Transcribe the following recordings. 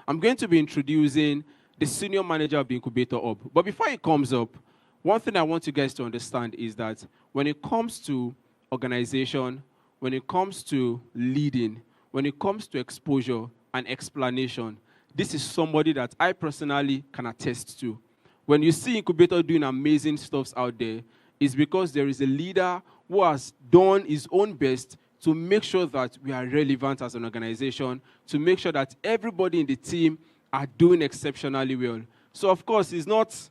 I'm going to be introducing the senior manager of the Incubator Hub. But before he comes up, one thing I want you guys to understand is that when it comes to organization, when it comes to leading, when it comes to exposure and explanation, this is somebody that I personally can attest to. When you see Incubator doing amazing stuff out there, it's because there is a leader who has done his own best to make sure that we are relevant as an organization, to make sure that everybody in the team are doing exceptionally well. So, of course, it's not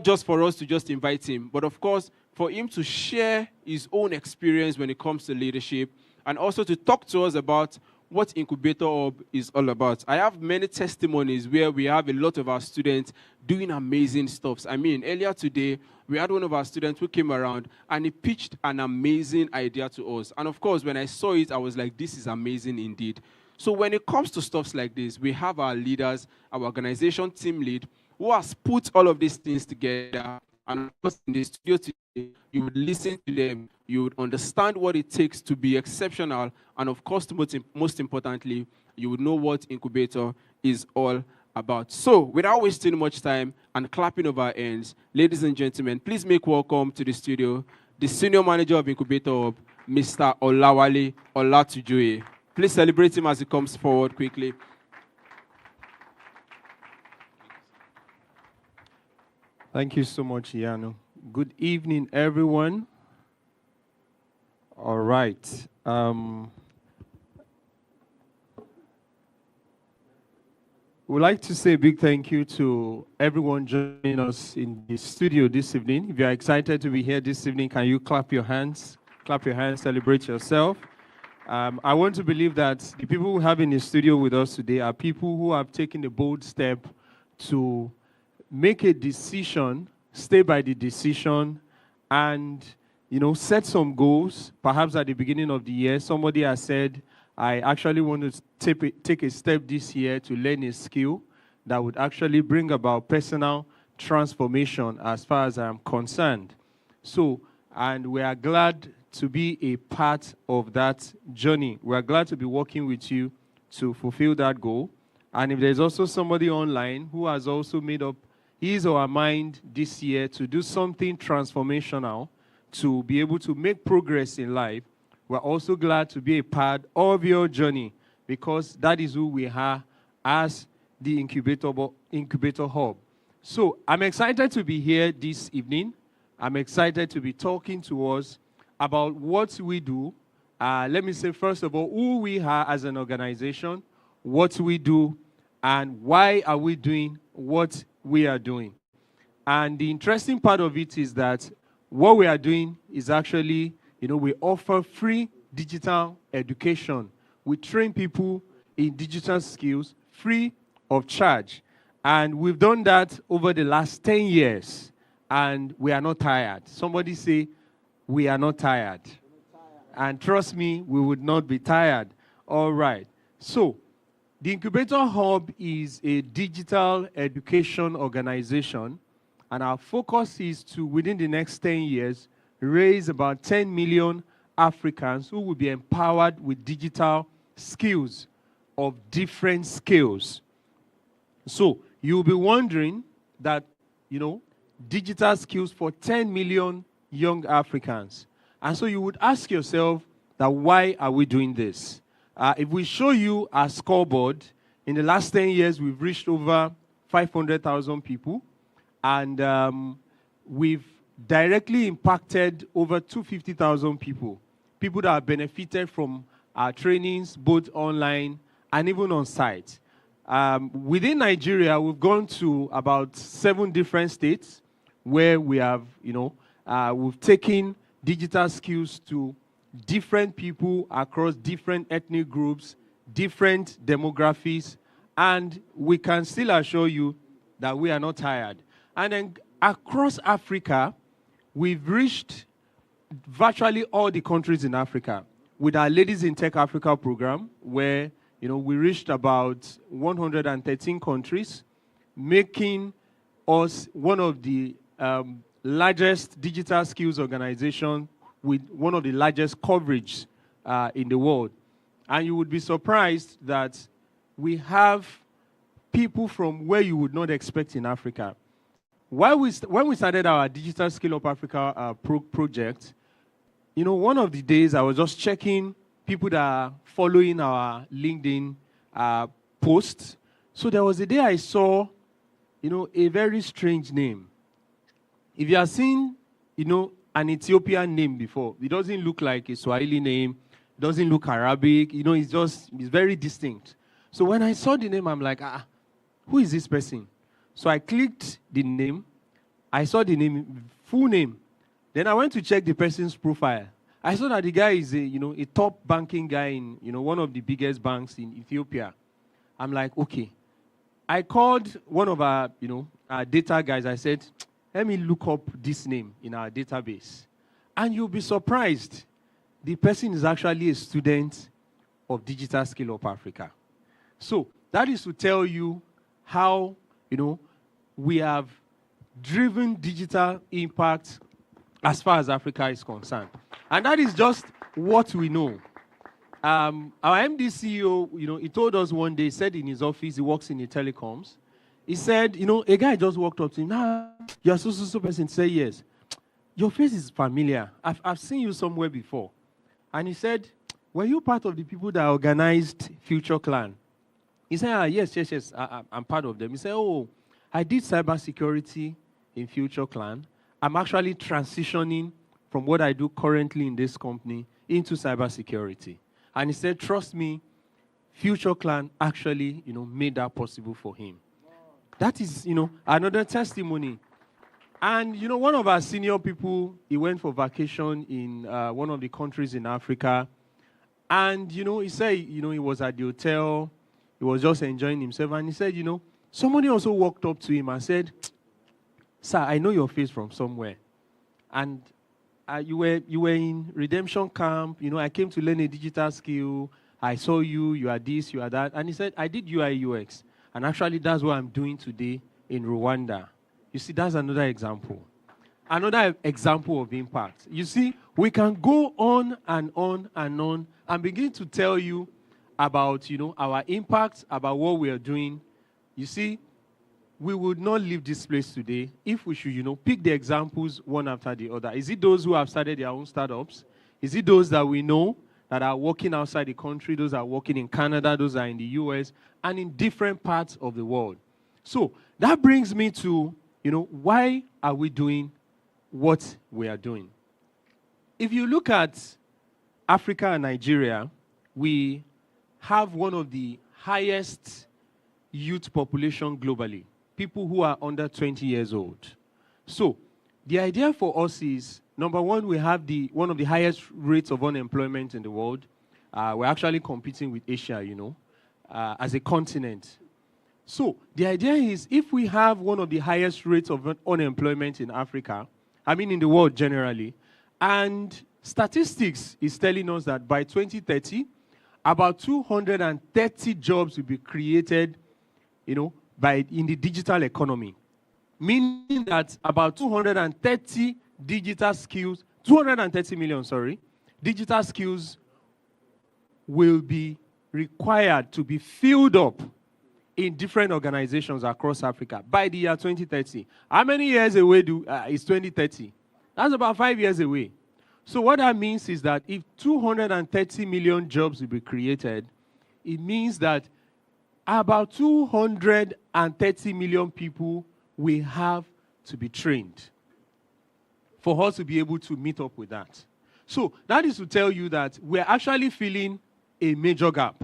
just for us to just invite him, but, of course, for him to share his own experience when it comes to leadership and also to talk to us about what Incubator Hub is all about. I have many testimonies where we have a lot of our students doing amazing stuff. I mean, earlier today, we had one of our students who came around and he pitched an amazing idea to us. And of course, when I saw it, I was like, this is amazing indeed. So when it comes to stuff like this, we have our leaders, our organization team lead, who has put all of these things together. And of course, in the studio today, you would listen to them, you would understand what it takes to be exceptional, and of course, most importantly, you would know what Incubator is all about. So, without wasting much time and clapping of our hands, ladies and gentlemen, please make welcome to the studio the senior manager of Incubator Hub, Mr. Olawale Olatujoye. Please celebrate him as he comes forward quickly. Thank you so much, Yano. Good evening, everyone. All right. We'd like to say a big thank you to everyone joining us in the studio this evening. If you're excited to be here this evening, can you clap your hands? Clap your hands, celebrate yourself. I want to believe that the people we have in the studio with us today are people who have taken a bold step to make a decision, stay by the decision, and, set some goals. Perhaps at the beginning of the year, somebody has said, I actually want to take a step this year to learn a skill that would actually bring about personal transformation as far as I'm concerned. So, and we are glad to be a part of that journey. We are glad to be working with you to fulfill that goal. And if there's also somebody online who has also made up his or her mind this year to do something transformational, to be able to make progress in life, we're also glad to be a part of your journey because that is who we are as the Incubator Hub. So I'm excited to be here this evening. I'm excited to be talking to us about what we do. Let me say, first of all, who we are as an organization, what we do, and why are we doing what we are doing. And the interesting part of it is that what we are doing is actually, we offer free digital education. We train people in digital skills free of charge. And we've done that over the last 10 years. And we are not tired. Somebody say, we are not tired. And trust me, we would not be tired. All right. So, the Incubator Hub is a digital education organization, and our focus is to, within the next 10 years, raise about 10 million Africans who will be empowered with digital skills of different scales. So, you'll be wondering that, digital skills for 10 million young Africans. And so you would ask yourself that why are we doing this? If we show you our scoreboard, in the last 10 years, we've reached over 500,000 people, and we've directly impacted over 250,000 people that have benefited from our trainings, both online and even on site. Within Nigeria, we've gone to about 7 different states where we have, we've taken digital skills to different people across different ethnic groups, different demographics, and we can still assure you that we are not tired. And then across Africa, we've reached virtually all the countries in Africa with our Ladies in Tech Africa program, where we reached about 113 countries, making us one of the largest digital skills organizations with one of the largest coverage in the world. And you would be surprised that we have people from where you would not expect in Africa. When we started our Digital Skill Up Africa project, one of the days I was just checking people that are following our LinkedIn posts. So there was a day I saw, a very strange name. If you have seen, an Ethiopian name before, it doesn't look like a Swahili name, it doesn't look Arabic, it's very distinct. So when I saw the name, I'm like, who is this person? So I clicked the name, I saw the name, full name. Then I went to check the person's profile. I saw that the guy is a top banking guy in one of the biggest banks in Ethiopia. I'm like, okay. I called one of our data guys. I said, let me look up this name in our database. And you'll be surprised. The person is actually a student of Digital Skill Up Africa. So that is to tell you how, we have driven digital impact as far as Africa is concerned. And that is just what we know. Our MD CEO, he told us one day, he said in his office, he works in the telecoms. He said, a guy just walked up to him, you're so person. Say yes. Your face is familiar. I've seen you somewhere before. And he said, were you part of the people that organized Future Clan? He said, yes, I'm part of them. He said, I did cybersecurity in Future Clan. I'm actually transitioning from what I do currently in this company into cybersecurity. And he said, trust me, Future Clan actually, made that possible for him. That is, another testimony. And, one of our senior people, he went for vacation in one of the countries in Africa. And, he said, he was at the hotel. He was just enjoying himself. And he said, somebody also walked up to him and said, sir, I know your face from somewhere. And you were in redemption camp. I came to learn a digital skill. I saw you. You are this, you are that. And he said, I did UI UX. And actually, that's what I'm doing today in Rwanda. You see, that's another example. Another example of impact. You see, we can go on and on and on and begin to tell you about, our impact, about what we are doing. You see, we would not leave this place today if we should, pick the examples one after the other. Is it those who have started their own startups? Is it those that we know that are working outside the country, those are working in Canada, those are in the US, and in different parts of the world? So that brings me to, why are we doing what we are doing? If you look at Africa and Nigeria, we have one of the highest youth population globally, people who are under 20 years old. So the idea for us is, number one, we have one of the highest rates of unemployment in the world. We're actually competing with Asia, as a continent. So the idea is, if we have one of the highest rates of unemployment in Africa, in the world generally, and statistics is telling us that by 2030, about 230 jobs will be created, in the digital economy, meaning that about 230 million digital skills will be required to be filled up in different organizations across Africa by the year 2030. How many years away is 2030? That's about 5 years away. So what that means is that if 230 million jobs will be created, it means that about 230 million people will have to be trained for us to be able to meet up with that. So that is to tell you that we're actually filling a major gap.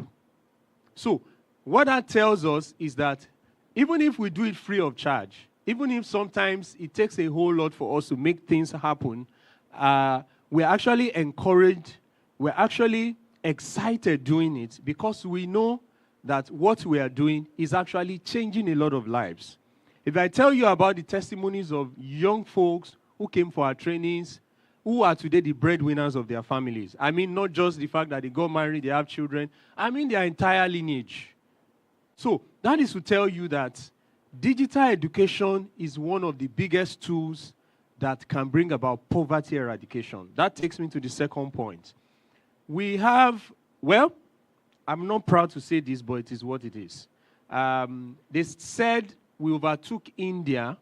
So what that tells us is that even if we do it free of charge, even if sometimes it takes a whole lot for us to make things happen, we're actually encouraged, we're actually excited doing it because we know that what we are doing is actually changing a lot of lives. If I tell you about the testimonies of young folks who came for our trainings, who are today the breadwinners of their families, not just the fact that they got married, they have children, their entire lineage. So that is to tell you that digital education is one of the biggest tools that can bring about poverty eradication. That takes me to the second point. We have, I'm not proud to say this, but it is what it is. They said we overtook India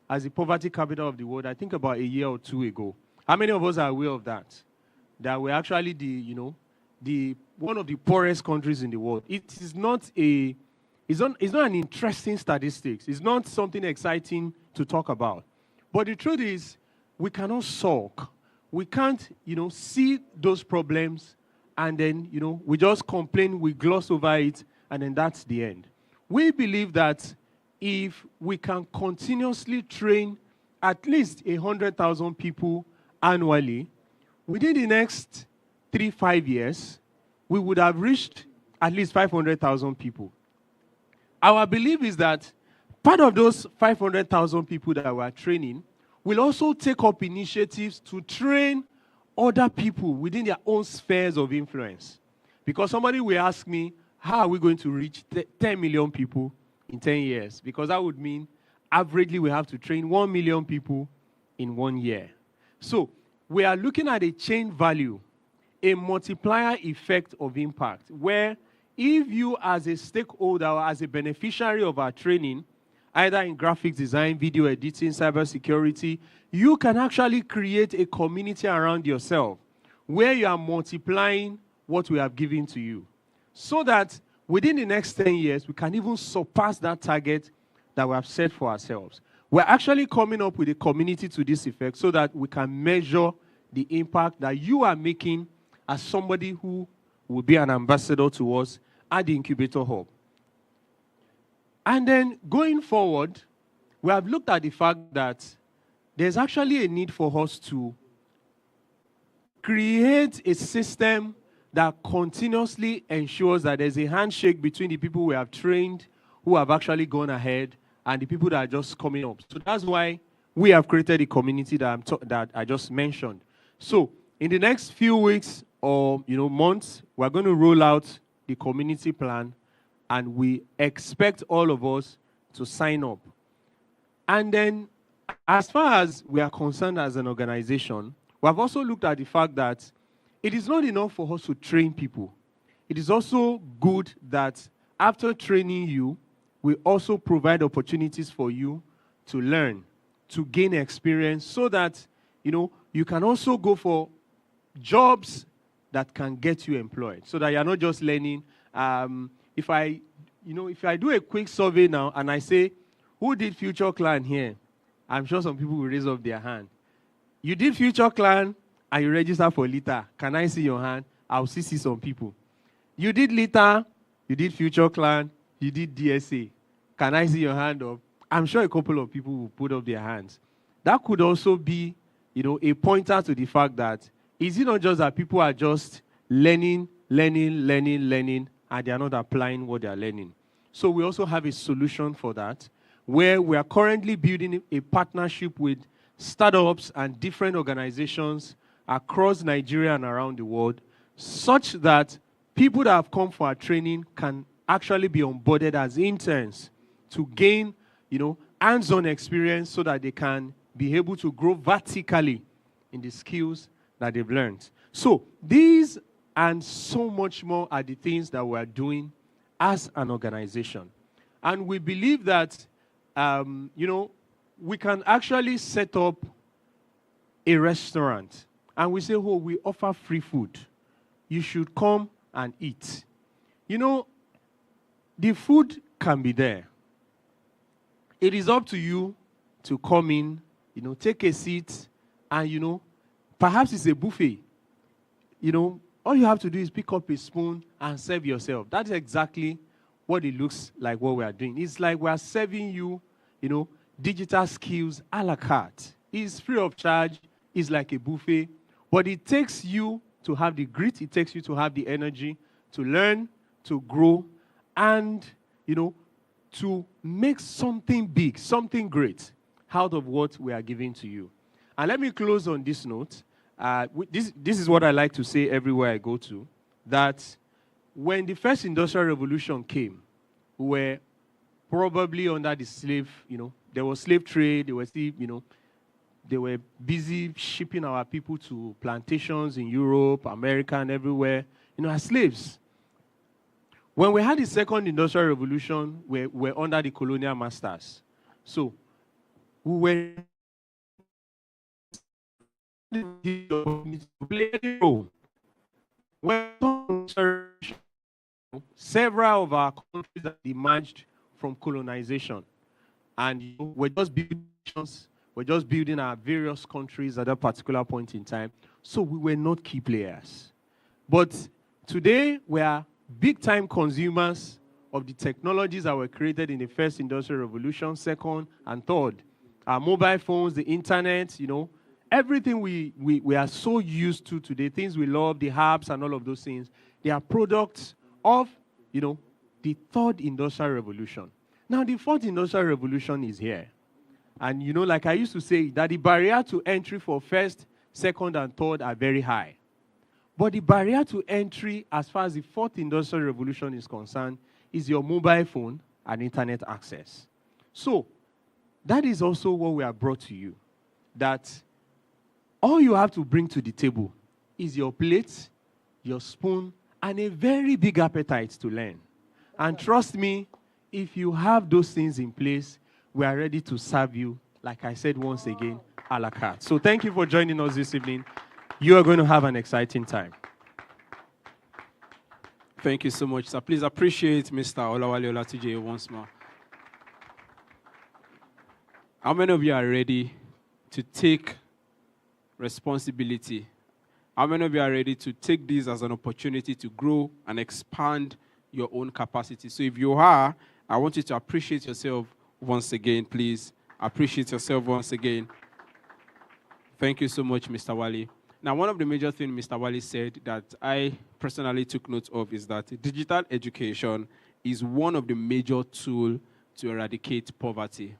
as the poverty capital of the world, I think about a year or two ago. How many of us are aware of that? That we're actually one of the poorest countries in the world. It is not it's not an interesting statistics. It's not something exciting to talk about. But the truth is, we cannot sulk. We can't, see those problems and then, we just complain, we gloss over it, and then that's the end. We believe that if we can continuously train at least 100,000 people annually, within the next 3-5 years, we would have reached at least 500,000 people. Our belief is that part of those 500,000 people that we are training will also take up initiatives to train other people within their own spheres of influence. Because somebody will ask me, how are we going to reach 10 million people in 10 years? Because that would mean averagely we have to train 1 million people in 1 year. So we are looking at a chain value, a multiplier effect of impact, where if you as a stakeholder or as a beneficiary of our training, either in graphics design, video editing, cybersecurity, you can actually create a community around yourself where you are multiplying what we have given to you, so that within the next 10 years, we can even surpass that target that we have set for ourselves. We're actually coming up with a community to this effect so that we can measure the impact that you are making as somebody who will be an ambassador to us at the Incubator Hub. And then going forward, we have looked at the fact that there's actually a need for us to create a system that continuously ensures that there's a handshake between the people we have trained, who have actually gone ahead, and the people that are just coming up. So that's why we have created a community that I just mentioned. So in the next few weeks or months, we're going to roll out the community plan, and we expect all of us to sign up. And then, as far as we are concerned as an organization, we have also looked at the fact that it is not enough for us to train people. It is also good that after training you, we also provide opportunities for you to learn, to gain experience, so that you can also go for jobs that can get you employed, so that you're not just learning. If I do a quick survey now and I say, who did Future Clan here? I'm sure some people will raise up their hand. You did Future Clan and you registered for LITA. Can I see your hand? I'll see some people. You did LITA, you did Future Clan, you did DSA. Can I see your hand up? I'm sure a couple of people will put up their hands. That could also be, a pointer to the fact that is it not just that people are just learning, and they are not applying what they are learning. So we also have a solution for that, where we are currently building a partnership with startups and different organizations across Nigeria and around the world, such that people that have come for our training can actually be onboarded as interns to gain, hands-on experience, so that they can be able to grow vertically in the skills that they've learned. So these and so much more are the things that we're doing as an organization. And we believe that, we can actually set up a restaurant and we say, oh, we offer free food. You should come and eat. The food can be there. It is up to you to come in, take a seat, and, perhaps it's a buffet. All you have to do is pick up a spoon and serve yourself. That's exactly what it looks like what we are doing. It's like we are serving you, digital skills a la carte. It's free of charge. It's like a buffet. But it takes you to have the grit. It takes you to have the energy to learn, to grow, and, to make something big, something great out of what we are giving to you. And let me close on this note. This is what I like to say everywhere I go to, that when the first industrial revolution came, we were probably under the slave, there was slave trade, they were still, they were busy shipping our people to plantations in Europe, America, and everywhere, as slaves. When we had the second industrial revolution, we're under the colonial masters. So we were to play a role. When several of our countries have emerged from colonization, and we're just building our various countries at that particular point in time. So we were not key players. But today, we are big-time consumers of the technologies that were created in the first industrial revolution, second, and third. Our mobile phones, the internet, everything we are so used to today, things we love, the apps and all of those things, they are products of, the third industrial revolution. Now, the fourth industrial revolution is here. And, like I used to say, that the barrier to entry for first, second, and third are very high. But the barrier to entry as far as the fourth industrial revolution is concerned is your mobile phone and internet access. So, that is also what we have brought to you. That all you have to bring to the table is your plate, your spoon, and a very big appetite to learn. And trust me, if you have those things in place, we are ready to serve you, like I said once again, a la carte. So thank you for joining us this evening. You are going to have an exciting time. Thank you so much, sir. Please appreciate Mr. Olawale Olatije once more. How many of you are ready to take responsibility? How many of you are ready to take this as an opportunity to grow and expand your own capacity? So if you are, I want you to appreciate yourself once again, please. Appreciate yourself once again. Thank you so much, Mr. Wale. Now, one of the major things Mr. Wale said that I personally took note of is that digital education is one of the major tools to eradicate poverty.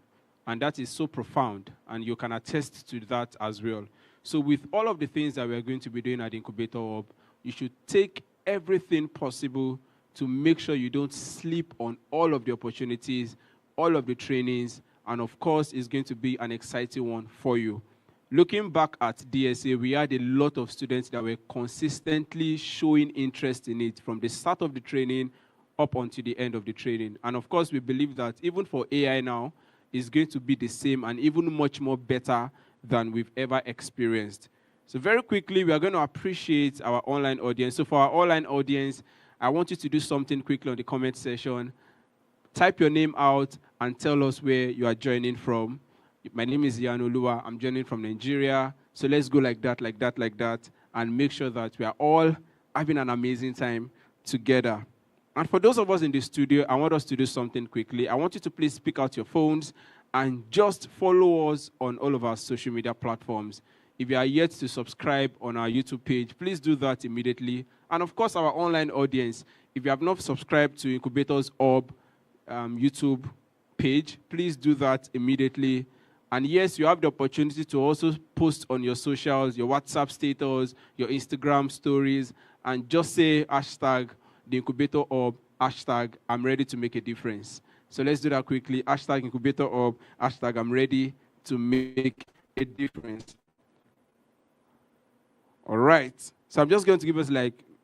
And that is so profound, and you can attest to that as well. So with all of the things that we're going to be doing at Incubator Hub, you should take everything possible to make sure you don't sleep on all of the opportunities, all of the trainings, and of course, it's going to be an exciting one for you. Looking back at DSA, we had a lot of students that were consistently showing interest in it from the start of the training up until the end of the training. And of course, we believe that even for AI now, it's going to be the same and even much more better than we've ever experienced. So very quickly, we are going to appreciate our online audience. So for our online audience, I want you to do something quickly on the comment section. Type your name out and tell us where you are joining from. My name is Ian Oluwa. I'm joining from Nigeria. So let's go like that, like that, like that, and make sure that we are all having an amazing time together. And for those of us in the studio, I want us to do something quickly. I want you to please pick out your phones and just follow us on all of our social media platforms. If you are yet to subscribe on our YouTube page, please do that immediately. And of course, our online audience, if you have not subscribed to Incubator's Hub YouTube page, please do that immediately. And yes, you have the opportunity to also post on your socials, your WhatsApp status, your Instagram stories, and just say hashtag the Incubator Hub, hashtag I'm ready to make a difference. So let's do that quickly. Hashtag Incubator Hub, hashtag I'm ready to make a difference. All right. So I'm just going to give us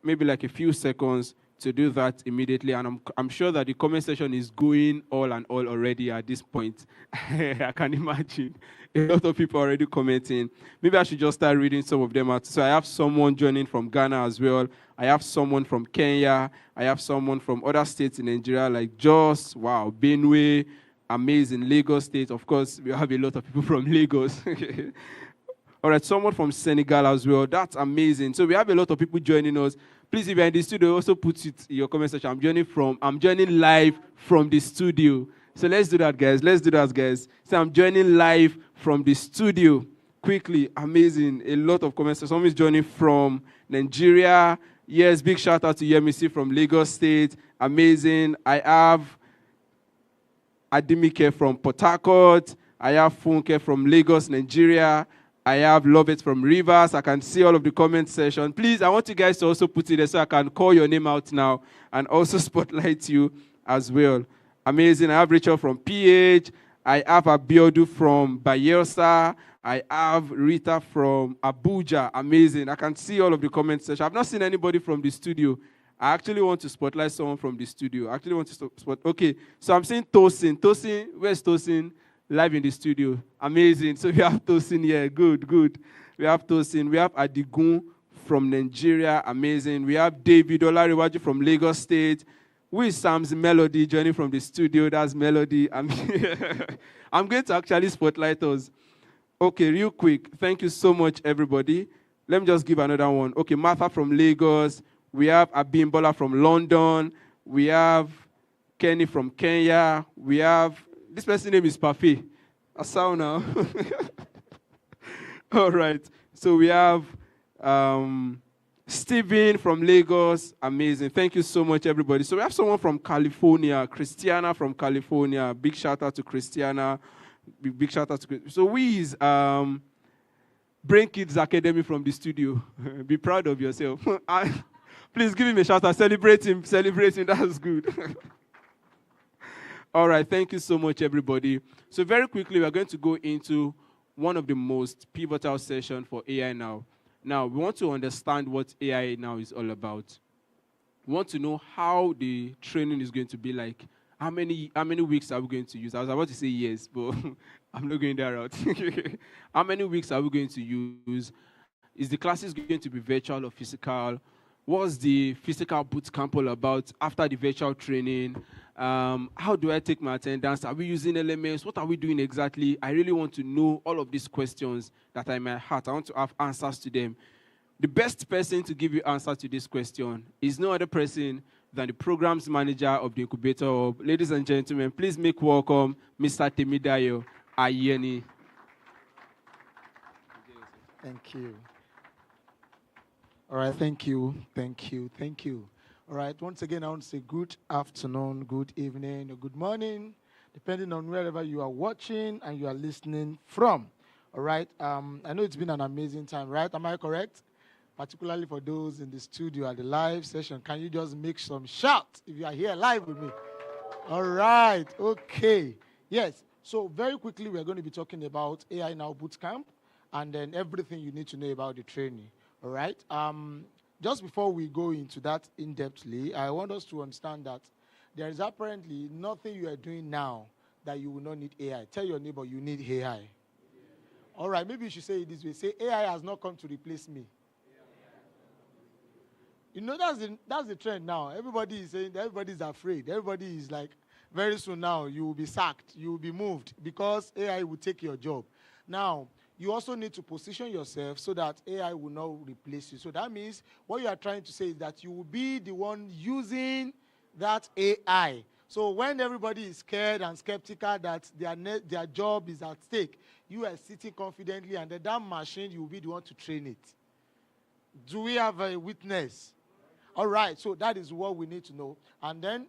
maybe a few seconds to do that immediately. And I'm sure that the comment section is going all and all already at this point. I can imagine a lot of people already commenting. Maybe I should just start reading some of them out. So I have someone joining from Ghana as well. I have someone from Kenya. I have someone from other states in Nigeria like Jos, wow, Benue, amazing, Lagos State. Of course, we have a lot of people from Lagos. All right, someone from Senegal as well. That's amazing. So we have a lot of people joining us. Please, if you're in the studio, also put it in your comment section. I'm joining live from the studio. So let's do that, guys. Let's do that, guys. So I'm joining live from the studio. Quickly, amazing. A lot of comments. So someone is joining from Nigeria. Yes, big shout out to Yemisi from Lagos State. Amazing. I have Adimike from Port Harcourt. I have Funke from Lagos, Nigeria. I have Love It from Rivers. I can see all of the comment section. Please, I want you guys to also put it there so I can call your name out now and also spotlight you as well. Amazing. I have Rachel from PH. I have Abiodu from Bayelsa. I have Rita from Abuja. Amazing. I can see all of the comment section. I've not seen anybody from the studio. I actually want to spotlight someone from the studio. I actually want to spot. Okay, so I'm seeing Tosin. Tosin, where's Tosin? Live in the studio. Amazing. So we have Tosin here. Good, good. We have Tosin. We have Adigun from Nigeria. Amazing. We have David Olariwaju from Lagos State. Who is Sam's Melody joining from the studio? That's Melody. I'm going to actually spotlight us. Okay, real quick. Thank you so much, everybody. Let me just give another one. Okay, Martha from Lagos. We have Abimbola from London. We have Kenny from Kenya. We have, this person's name is Pafi. Asao now. All right. So we have Steven from Lagos. Amazing. Thank you so much, everybody. So we have someone from California, Christiana from California. Big shout out to Christiana. Big shout out to. So we is Brain Kids Academy from the studio. Be proud of yourself. Please give him a shout out. Celebrate him. Celebrate him. That's good. All right. Thank you so much, everybody. So very quickly, we're going to go into one of the most pivotal sessions for AI Now. Now, we want to understand what AI Now is all about. We want to know how the training is going to be like. How many weeks are we going to use? I was about to say years, but I'm not going that route. How many weeks are we going to use? Is the classes going to be virtual or physical? What's the physical bootcamp all about after the virtual training? How do I take my attendance? Are we using LMS? What are we doing exactly? I really want to know all of these questions that are in my heart. I want to have answers to them. The best person to give you answer to this question is no other person than the programs manager of the Incubator Hub. Ladies and gentlemen, please make welcome Mr. Temidayo Ayeni. Thank you. All right, thank you. All right, once again, I want to say good afternoon, good evening, or good morning, depending on wherever you are watching and you are listening from. All right, I know it's been an amazing time, right? Am I correct? Particularly for those in the studio at the live session. Can you just make some shout if you are here live with me? All right, okay. Yes, so very quickly, we're going to be talking about AI Now Bootcamp and then everything you need to know about the training. All right. Just before we go into that in-depthly, I want us to understand that there is apparently nothing you are doing now that you will not need AI. Tell your neighbor you need AI. All right, maybe you should say it this way. Say, AI has not come to replace me. You know, that's the trend now. Everybody is saying, everybody is afraid. Everybody is like, very soon now, you will be sacked. You will be moved because AI will take your job. Now, you also need to position yourself so that AI will not replace you. So that means what you are trying to say is that you will be the one using that AI. So when everybody is scared and skeptical that their job is at stake, you are sitting confidently and then that machine, you will be the one to train it. Do we have a witness? All right, so that is what we need to know. And then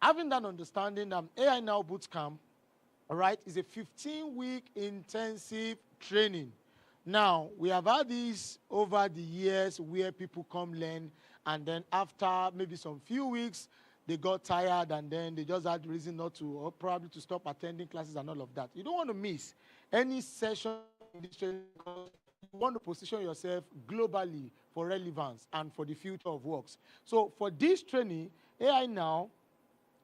having that understanding, AI Now Bootcamp, all right, is a 15-week intensive training. Now, we have had this over the years where people come learn, and then after maybe some few weeks, they got tired, and then they just had reason not to, or probably to stop attending classes and all of that. You don't want to miss any session in this training because you want to position yourself globally for relevance and for the future of works. So for this training, AI Now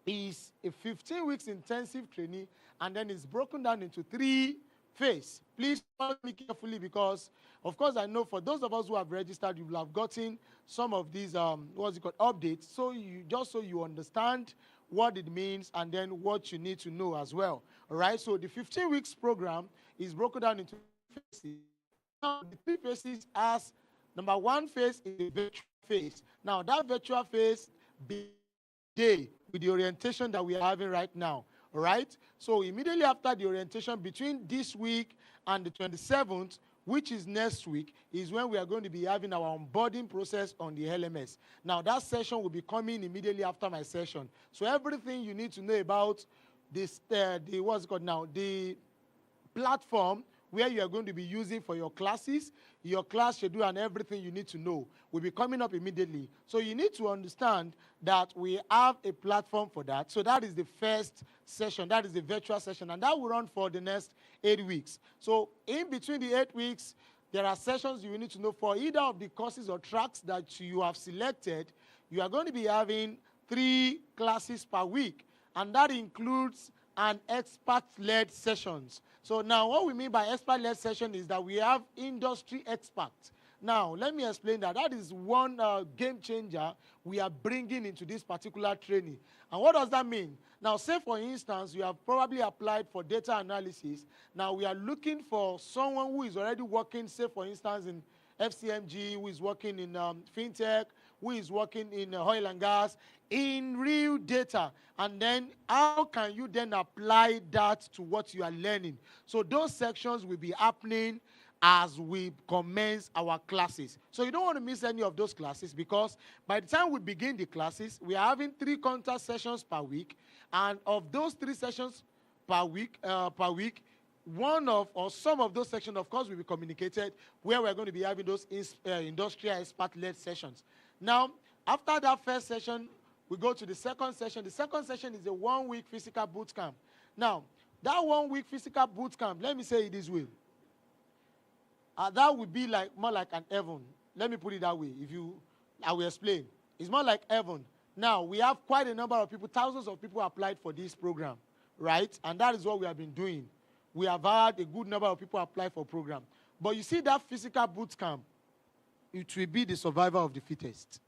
is a 15 weeks intensive training, and then it's broken down into 3 phases. Please follow me carefully because, of course, I know for those of us who have registered, you will have gotten some of these, updates, so you understand what it means and then what you need to know as well. All right, so the 15 weeks program is broken down into phases. Now, the 3 phases as number 1 phase is the virtual phase. Now, that virtual phase day with the orientation that we are having right now. All right? So immediately after the orientation, between this week and the 27th, which is next week, is when we are going to be having our onboarding process on the LMS. Now, that session will be coming immediately after my session. So everything you need to know about this, the platform where you are going to be using for your classes, your class schedule, and everything you need to know will be coming up immediately. So you need to understand that we have a platform for that. So that is the first session. That is the virtual session, and that will run for the next 8 weeks. So in between the 8 weeks, there are sessions you need to know for either of the courses or tracks that you have selected. you are going to be having 3 classes per week, and that includes an expert-led sessions. So now what we mean by expert-led session is that we have industry experts. Now, let me explain that. That is one game changer we are bringing into this particular training. And what does that mean? Now, say for instance, you have probably applied for data analysis. Now, we are looking for someone who is already working, say for instance, in FCMG, who is working in fintech, who is working in oil and gas, in real data. And then how can you then apply that to what you are learning? So those sections will be happening as we commence our classes. So you don't want to miss any of those classes, because by the time we begin the classes, we are having 3 contact sessions per week. And of those 3 sessions per week, one of or some of those sections, of course, will be communicated, where we're going to be having those industrial expert-led sessions. Now, after that first session, we go to the second session. The second session is a 1-week physical boot camp. Now, that 1-week physical boot camp, let me say it this way. That would be more like an heaven. Let me put it that way. I will explain. It's more like heaven. Now, we have quite a number of people, thousands of people applied for this program, right? And that is what we have been doing. We have had a good number of people apply for program. But you see that physical boot camp, it will be the survivor of the fittest.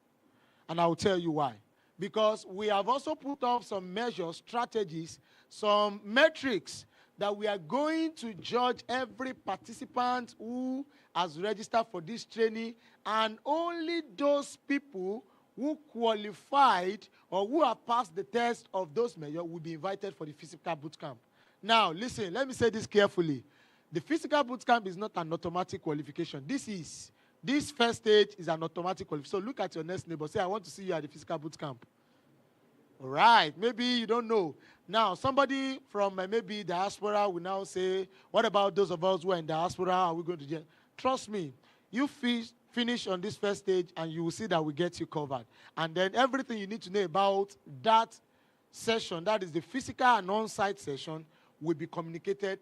And I will tell you why. Because we have also put up some measures, strategies, some metrics that we are going to judge every participant who has registered for this training, and only those people who qualified or who have passed the test of those measures will be invited for the physical boot camp. Now, listen, let me say this carefully. The physical boot camp is not an automatic qualification. This first stage is an automatic qualification. So look at your next neighbor. Say, I want to see you at the physical boot camp. All right, maybe you don't know. Now, somebody from maybe diaspora will now say, what about those of us who are in diaspora? Are we going to get? Trust me, you finish on this first stage and you will see that we get you covered. And then everything you need to know about that session, that is the physical and on-site session, will be communicated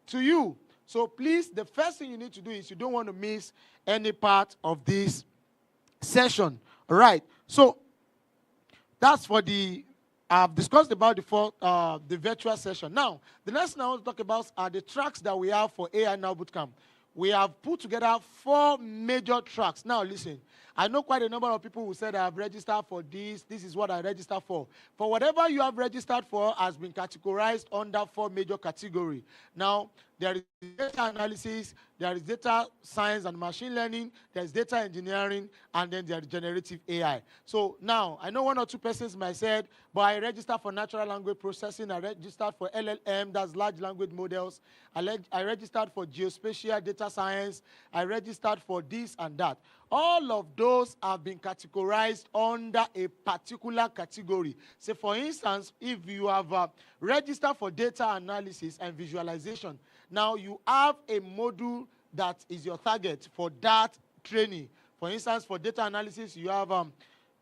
to you. So please, the first thing you need to do is you don't want to miss any part of this session. All right, so that's for I've discussed about the virtual session. Now, the next thing I want to talk about are the tracks that we have for AI NOW Bootcamp. We have put together 4 major tracks. Now, listen, I know quite a number of people who said I have registered for this. This is what I registered for. For whatever you have registered for has been categorized under 4 major categories. Now, there is data analysis, there is data science and machine learning, there is data engineering, and then there is generative AI. So now, I know 1 or 2 persons might say, but I registered for natural language processing, I registered for LLM, that's large language models, I registered for geospatial data science, I registered for this and that. All of those have been categorized under a particular category. So for instance, if you have registered for data analysis and visualization, now you have a module that is your target for that training. For instance, for data analysis, you have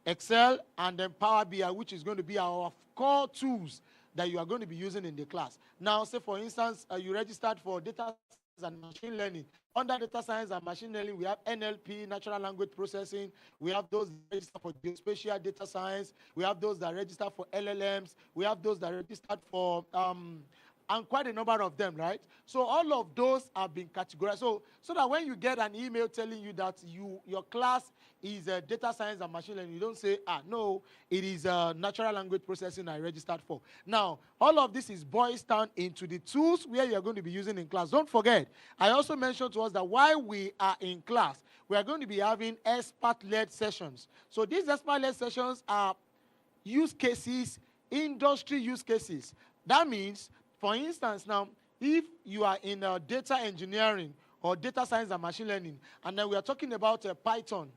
Excel and then Power BI, which is going to be our core tools that you are going to be using in the class. Now, say for instance, you registered for data science and machine learning. Under data science and machine learning, we have NLP, natural language processing. We have those that register for geospatial data science. We have those that register for LLMs. We have those that registered for and quite a number of them, right? So all of those have been categorized. So that when you get an email telling you that your class is data science and machine learning, you don't say, no, it is natural language processing I registered for. Now, all of this is boils down into the tools where you're going to be using in class. Don't forget, I also mentioned to us that while we are in class, we are going to be having expert-led sessions. So these expert-led sessions are use cases, industry use cases. That means, for instance, now, if you are in data engineering or data science and machine learning, and then we are talking about Python,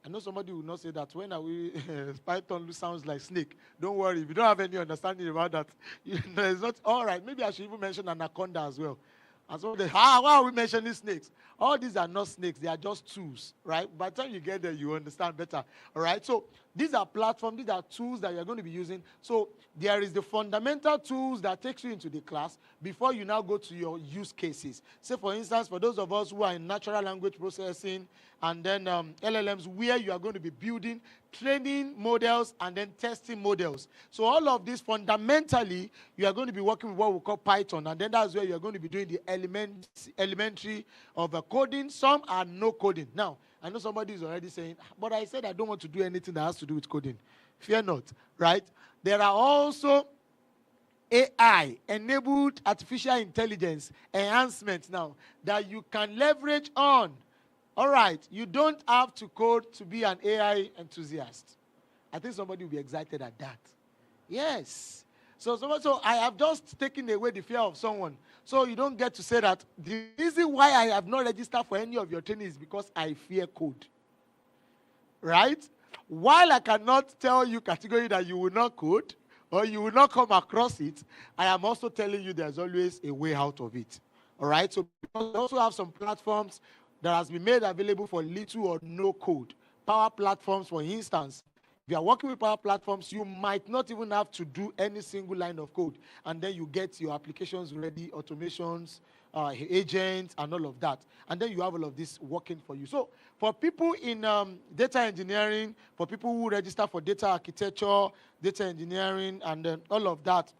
I know somebody will not say that. When are we? Python sounds like snake. Don't worry. If you don't have any understanding about that, it's not all right. Maybe I should even mention anaconda as well. And so why are we mentioning snakes? All these are not snakes. They are just tools, right? By the time you get there, you understand better, all right? So these are platforms. These are tools that you're going to be using. So there is the fundamental tools that takes you into the class before you now go to your use cases. Say, for instance, for those of us who are in natural language processing and then LLMs where you are going to be building training models and then testing models. So all of this, fundamentally, you are going to be working with what we call Python, and then that's where you are going to be doing the elementary of coding. Some are no coding. Now, I know somebody is already saying, but I said I don't want to do anything that has to do with coding. Fear not, right? There are also AI, enabled artificial intelligence enhancements now that you can leverage on. All right, you don't have to code to be an AI enthusiast. I think somebody will be excited at that. Yes. So I have just taken away the fear of someone. So you don't get to say that the reason why I have not registered for any of your training is because I fear code. Right? While I cannot tell you categorically that you will not code or you will not come across it, I am also telling you there's always a way out of it. All right? So we also have some platforms that has been made available for little or no code. Power platforms, for instance. If you are working with power platforms, you might not even have to do any single line of code. And then you get your applications ready, automations, agents, and all of that. And then you have all of this working for you. So for people in data engineering, for people who register for data architecture, data engineering, and then all of that,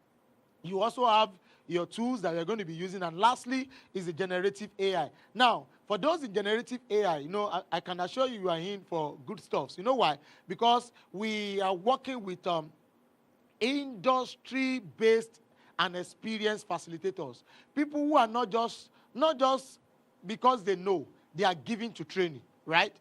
you also have your tools that you're going to be using. And lastly is the generative AI. Now, for those in generative AI, you know, I can assure you are in for good stuff. You know why? Because we are working with industry-based and experienced facilitators. People who are not just because they know, they are giving to training, right?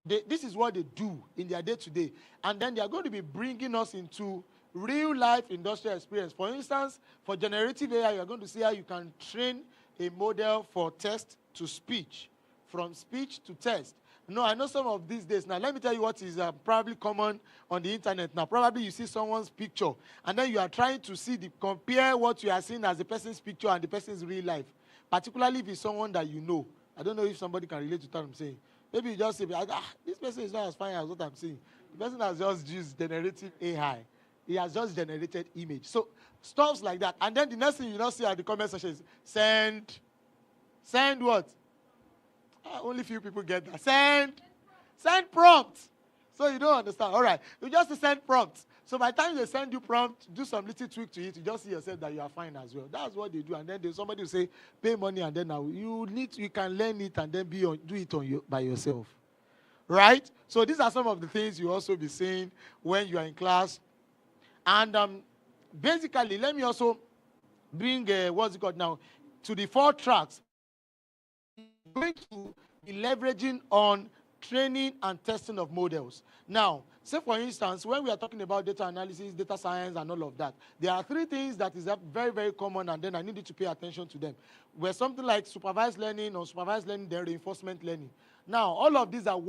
This is what they do in their day-to-day. And then they are going to be bringing us into real-life industrial experience. For instance, for generative AI, you're going to see how you can train a model for text to speech, from speech to text. No, I know some of these days. Now, let me tell you what is probably common on the internet. Now, probably you see someone's picture, and then you are trying to compare what you are seeing as the person's picture and the person's real life, particularly if it's someone that you know. I don't know if somebody can relate to what I'm saying. Maybe you just say, this person is not as fine as what I'm saying. The person has just used generative AI. He has just generated image. So stuff like that. And then the next thing you not see at the comment section is send what? Only few people get that. Send prompt. So you don't understand. All right. You just send prompts. So by the time they send you prompt, do some little tweak to it, you just see yourself that you are fine as well. That's what they do. And then somebody will say, pay money, and then now you can learn it and then do it by yourself. Right? So these are some of the things you also be seeing when you are in class. And basically, let me also bring, what's it called now, to the 4 tracks. We're going to be leveraging on training and testing of models. Now, say for instance, when we are talking about data analysis, data science, and all of that, there are 3 things that is very, very common, and then I need you to pay attention to them. Where something like supervised learning, unsupervised learning, then reinforcement learning. Now, all of these are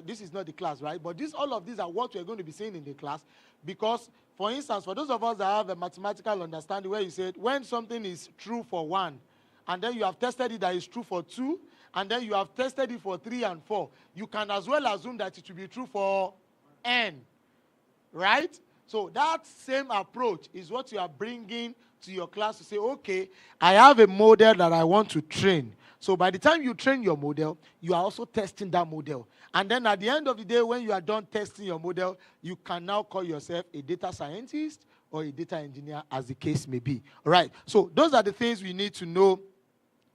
this is not the class, right? But all of these are what we're going to be seeing in the class, because, for instance, for those of us that have a mathematical understanding, where you said when something is true for 1, and then you have tested it that is true for 2, and then you have tested it for 3 and 4, you can as well assume that it will be true for n, right? So that same approach is what you are bringing to your class to say, okay, I have a model that I want to train. So by the time you train your model, you are also testing that model. And then at the end of the day, when you are done testing your model, you can now call yourself a data scientist or a data engineer, as the case may be. All right? So those are the things we need to know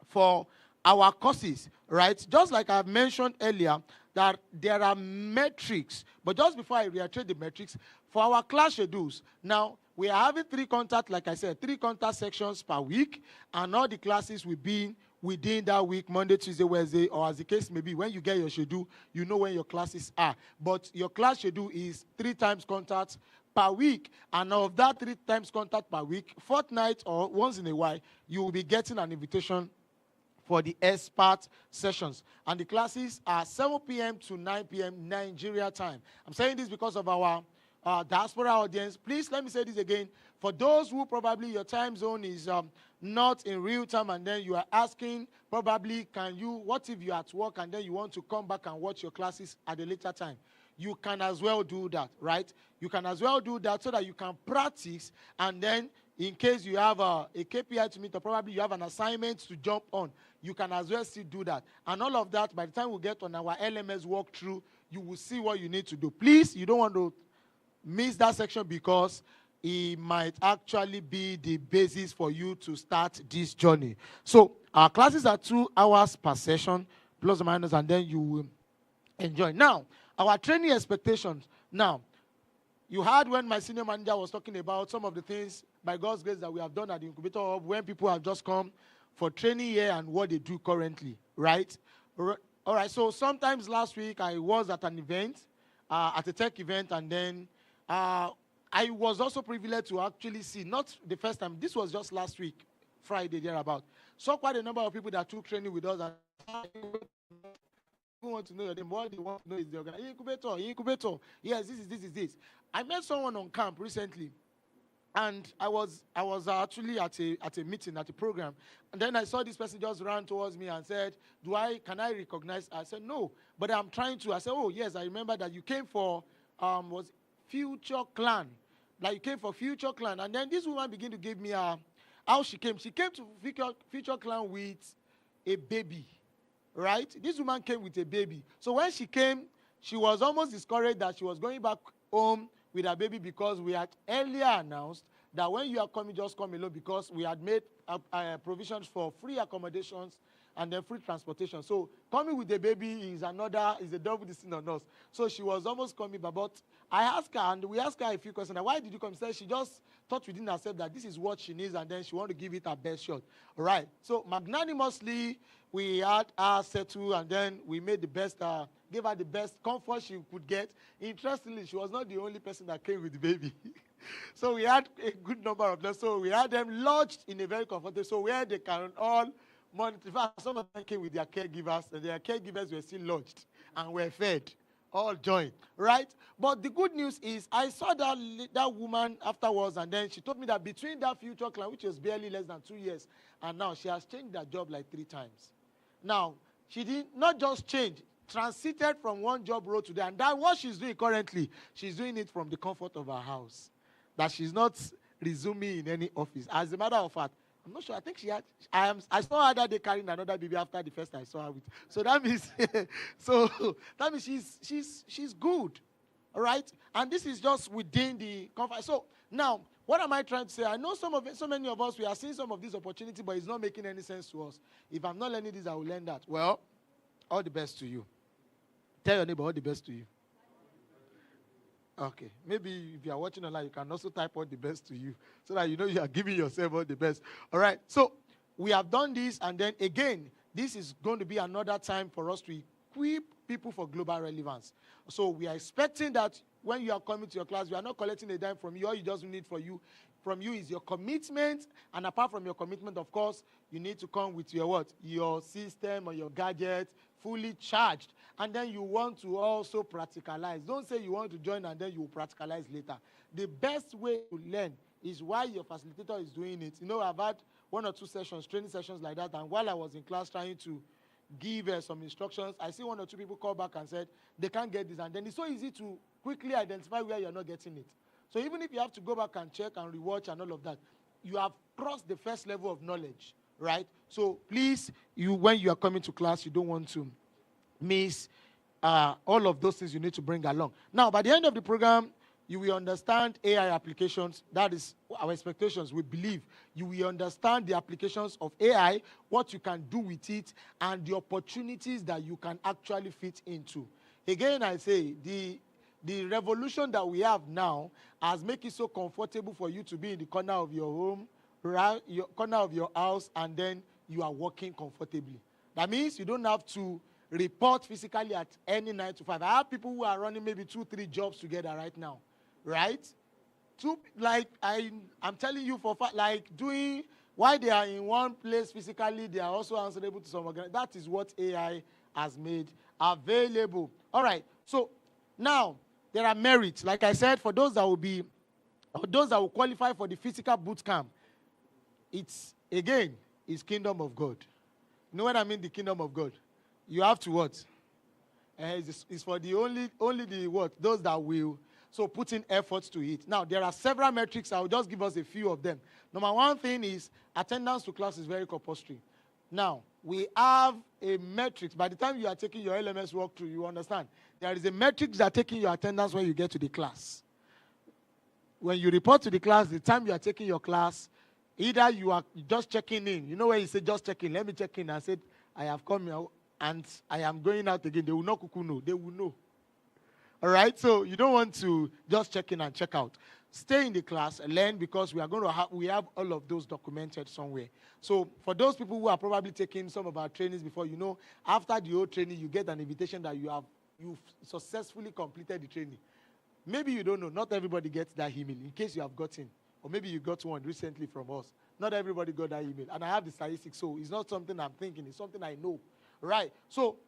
for our courses, right? Just like I've mentioned earlier, that there are metrics. But just before I reiterate the metrics, for our class schedules, now we are having 3 contact, like I said, 3 contact sections per week, and all the classes will be within that week, Monday, Tuesday, Wednesday, or as the case may be. When you get your schedule, you know when your classes are. But your class schedule is 3 times contact per week, and of that 3 times contact per week, fortnight or once in a while, you will be getting an invitation for the expert sessions. And the classes are 7 p.m. to 9 p.m. Nigeria time. I'm saying this because of our diaspora audience. Please let me say this again. For those who probably your time zone is not in real time, and then you are asking probably, what if you're at work and then you want to come back and watch your classes at a later time? You can as well do that, right? You can as well do that so that you can practice, and then in case you have a KPI to meet, or probably you have an assignment to jump on, you can as well still do that. And all of that, by the time we get on our LMS walkthrough, you will see what you need to do. Please, you don't want to miss that section, because it might actually be the basis for you to start this journey. So our classes are 2 hours per session, plus or minus, and then you will enjoy. Now, our training expectations. Now, you heard when my senior manager was talking about some of the things, by God's grace, that we have done at the Incubator Hub when people have just come for training here and what they do currently, right? All right, so sometimes last week I was at an event, at a tech event, and then I was also privileged to actually see, not the first time, this was just last week, Friday, thereabout. Saw quite a number of people that took training with us. And people want to know your name. What they want to know is the organization. Incubator. Yes, this is this. I met someone on camp recently, and I was actually at a meeting, at a program, and then I saw this person just ran towards me and said, can I recognize? I said, no, but I'm trying to. I said, oh, yes, I remember that you came for, was Future Clan. Like, you came for Future Clan. And then this woman began to give me how she came. She came to Future Clan with a baby, right? This woman came with a baby. So when she came, she was almost discouraged that she was going back home with her baby, because we had earlier announced that when you are coming, just come alone, because we had made provisions for free accommodations and then free transportation. So coming with the baby is a double sin on us. So she was almost coming, but I asked her, and we asked her a few questions. Why did you come? She said she just thought within herself that this is what she needs, and then she wanted to give it her best shot. All right. So magnanimously, we had her settle, and then we made the best, gave her the best comfort she could get. Interestingly, she was not the only person that came with the baby. So we had a good number of them. So we had them lodged in a very comfortable, so where they can all monitor. In fact, some of them came with their caregivers, and their caregivers were still lodged and were fed, all joined, right? But the good news is, I saw that woman afterwards, and then she told me that between that Future Clan, which was barely less than 2 years, and now she has changed her job like 3 times. Now, she did not just change, transited from one job role to the other. And that what she's doing currently, she's doing it from the comfort of her house. That she's not resuming in any office. As a matter of fact, I'm not sure. I think she had. I saw her that day carrying another baby after the first I saw her with. So that means, she's good, all right. And this is just within the comfort. So now, what am I trying to say? I know so many of us, we are seeing some of these opportunities, but it's not making any sense to us. If I'm not learning this, I will learn that. Well, all the best to you. Tell your neighbor all the best to you. Okay. Maybe if you are watching online, you can also type all the best to you, so that you know you are giving yourself all the best. All right. So we have done this, and then again, this is going to be another time for us to equip people for global relevance. So we are expecting that when you are coming to your class, we are not collecting a dime from you. All you just need from you is your commitment. And apart from your commitment, of course, you need to come with your what? Your system or your gadget fully charged. And then you want to also practicalize. Don't say you want to join and then you will practicalize later. The best way to learn is while your facilitator is doing it. You know, I've had 1 or 2 sessions, training sessions like that, and while I was in class trying to give some instructions, I see 1 or 2 people call back and said they can't get this, and then it's so easy to quickly identify where you're not getting it. So even if you have to go back and check and rewatch and all of that, you have crossed the first level of knowledge, right? So please, when you are coming to class, you don't want to miss all of those things you need to bring along. Now, by the end of the program, you will understand AI applications. That is our expectations. We believe you will understand the applications of AI, what you can do with it, and the opportunities that you can actually fit into. Again, I say, the revolution that we have now has made it so comfortable for you to be in the corner of your home, right, your corner of your house, and then you are working comfortably. That means you don't have to report physically at any 9 to 5. I have people who are running maybe 2, 3 jobs together right now, right? I'm telling you for fact, like doing, while they are in one place physically, they are also answerable to some organization. That is what AI has made available. All right, so now there are merits. Like I said, for those that will qualify for the physical boot camp, it's kingdom of God. You know what I mean, the kingdom of God? You have to what? It's for the only the what? Those that will. So put in efforts to it. Now, there are several metrics. I'll just give us a few of them. Number one thing is attendance to class is very compulsory. Now, we have a metrics. By the time you are taking your LMS walkthrough, you understand. There is a metrics that are taking your attendance when you get to the class. When you report to the class, the time you are taking your class, either you are just checking in. You know where you say just check in. Let me check in. I said, I have come here and I am going out again. They will not kuku know. They will know. All right? So you don't want to just check in and check out. Stay in the class and learn, because we are going to we have all of those documented somewhere. So for those people who are probably taking some of our trainings before, you know, after the whole training, you get an invitation that you've successfully completed the training. Maybe you don't know. Not everybody gets that email, in case you have gotten. Or maybe you got one recently from us. Not everybody got that email. And I have the statistics, so it's not something I'm thinking. It's something I know. Right? So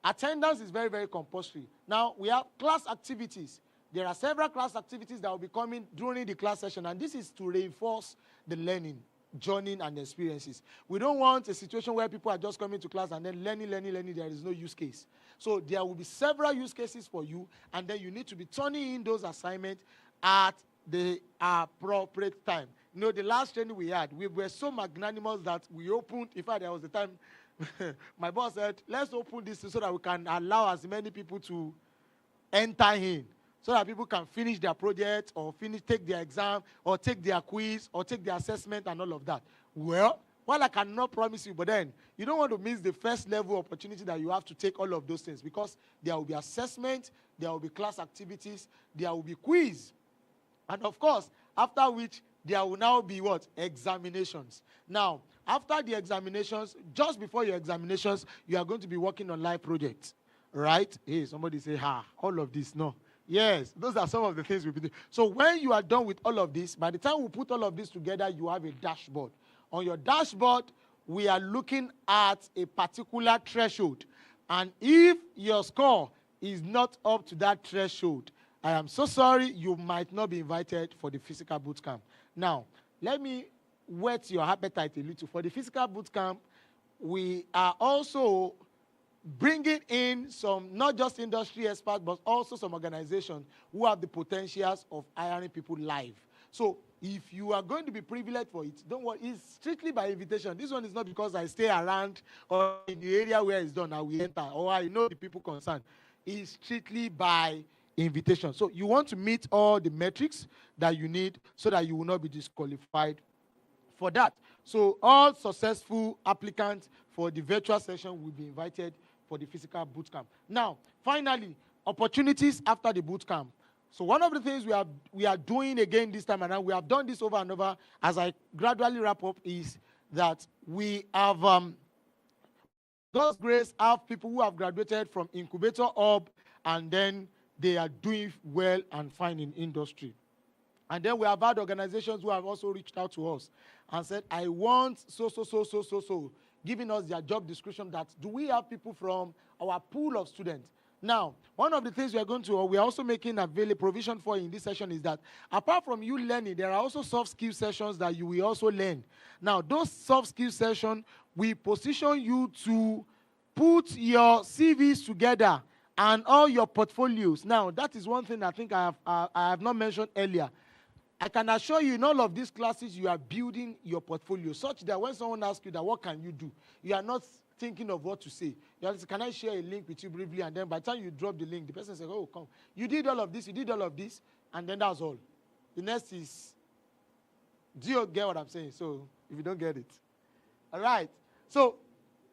attendance is very, very compulsory. Now, we have class activities. There are several class activities that will be coming during the class session, and this is to reinforce the learning, journeying, and experiences. We don't want a situation where people are just coming to class and then learning, there is no use case. So there will be several use cases for you, and then you need to be turning in those assignments at the appropriate time. You know, the last training we had, we were so magnanimous that we opened, in fact, there was a time my boss said, let's open this so that we can allow as many people to enter in, so that people can finish their project or take their exam or take their quiz or take their assessment and all of that. Well, I cannot promise you, but then you don't want to miss the first level opportunity that you have to take all of those things, because there will be assessment, there will be class activities, there will be quiz. And of course, after which there will now be what? Examinations. Now, after the examinations, just before your examinations, you are going to be working on live projects. Right? Hey, somebody say, all of this. No. Yes, those are some of the things we'll be doing. So when you are done with all of this, by the time we put all of this together, you have a dashboard. On your dashboard, we are looking at a particular threshold. And if your score is not up to that threshold, I am so sorry, you might not be invited for the physical bootcamp. Now, let me whet your appetite a little. For the physical bootcamp, we are also bringing in some, not just industry experts, but also some organizations who have the potentials of hiring people live. So if you are going to be privileged for it, don't worry, it's strictly by invitation. This one is not because I stay around or in the area where it's done, I will enter, or I know the people concerned. It's strictly by invitation. So you want to meet all the metrics that you need so that you will not be disqualified for that. So all successful applicants for the virtual session will be invited for the physical bootcamp. Now, finally, opportunities after the bootcamp. So one of the things we are doing again this time around, we have done this over and over as I gradually wrap up, is that we have, God's grace, have people who have graduated from Incubator Hub, and then they are doing well and fine in industry. And then we have had organizations who have also reached out to us and said, I want so, giving us their job description, that do we have people from our pool of students? Now, one of the things we are also making available provision for in this session is that apart from you learning, there are also soft skill sessions that you will also learn. Now, those soft skill sessions, we position you to put your CVs together and all your portfolios. Now, that is one thing I think I have not mentioned earlier. I can assure you in all of these classes, you are building your portfolio such that when someone asks you that, what can you do? You are not thinking of what to say. You are, can I share a link with you briefly? And then by the time you drop the link, the person says, oh, come. You did all of this, and then that's all. The next is, do you get what I'm saying? So if you don't get it. All right. So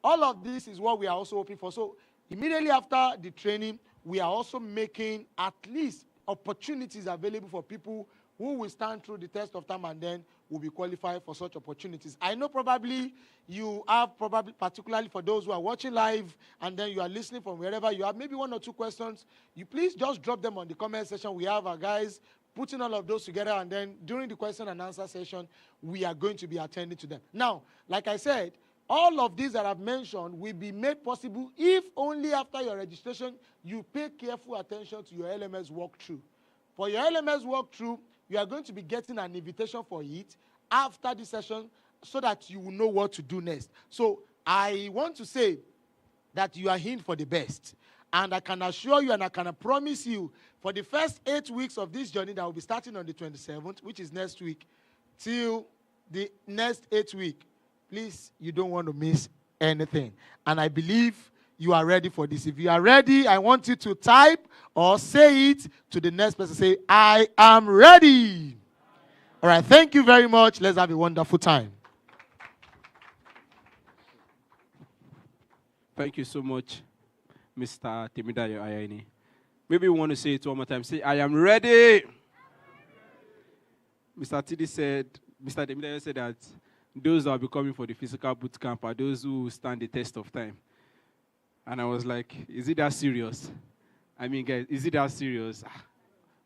all of this is what we are also hoping for. So immediately after the training, we are also making at least opportunities available for people who will stand through the test of time and then will be qualified for such opportunities. I know probably you have, particularly for those who are watching live and then you are listening from wherever you have, maybe one or two questions. You please just drop them on the comment section. We have our guys putting all of those together, and then during the question and answer session, we are going to be attending to them. Now, like I said, all of these that I've mentioned will be made possible if only after your registration you pay careful attention to your LMS walkthrough. For your LMS walkthrough, you are going to be getting an invitation for it after the session so that you will know what to do next. So I want to say that you are in for the best. And I can assure you and I can promise you, for the first 8 weeks of this journey that will be starting on the 27th, which is next week, till the next 8 weeks, please, you don't want to miss anything. And I believe you are ready for this. If you are ready, I want you to type or say it to the next person. Say, I am ready. All right, thank you very much. Let's have a wonderful time. Thank you so much, Mr. Temidayo Ayani. Maybe you want to say it one more time. Say, I am ready. Mr. Temidayo said that those that will be coming for the physical boot camp are those who stand the test of time. And I was like, is it that serious? I mean, guys, is it that serious?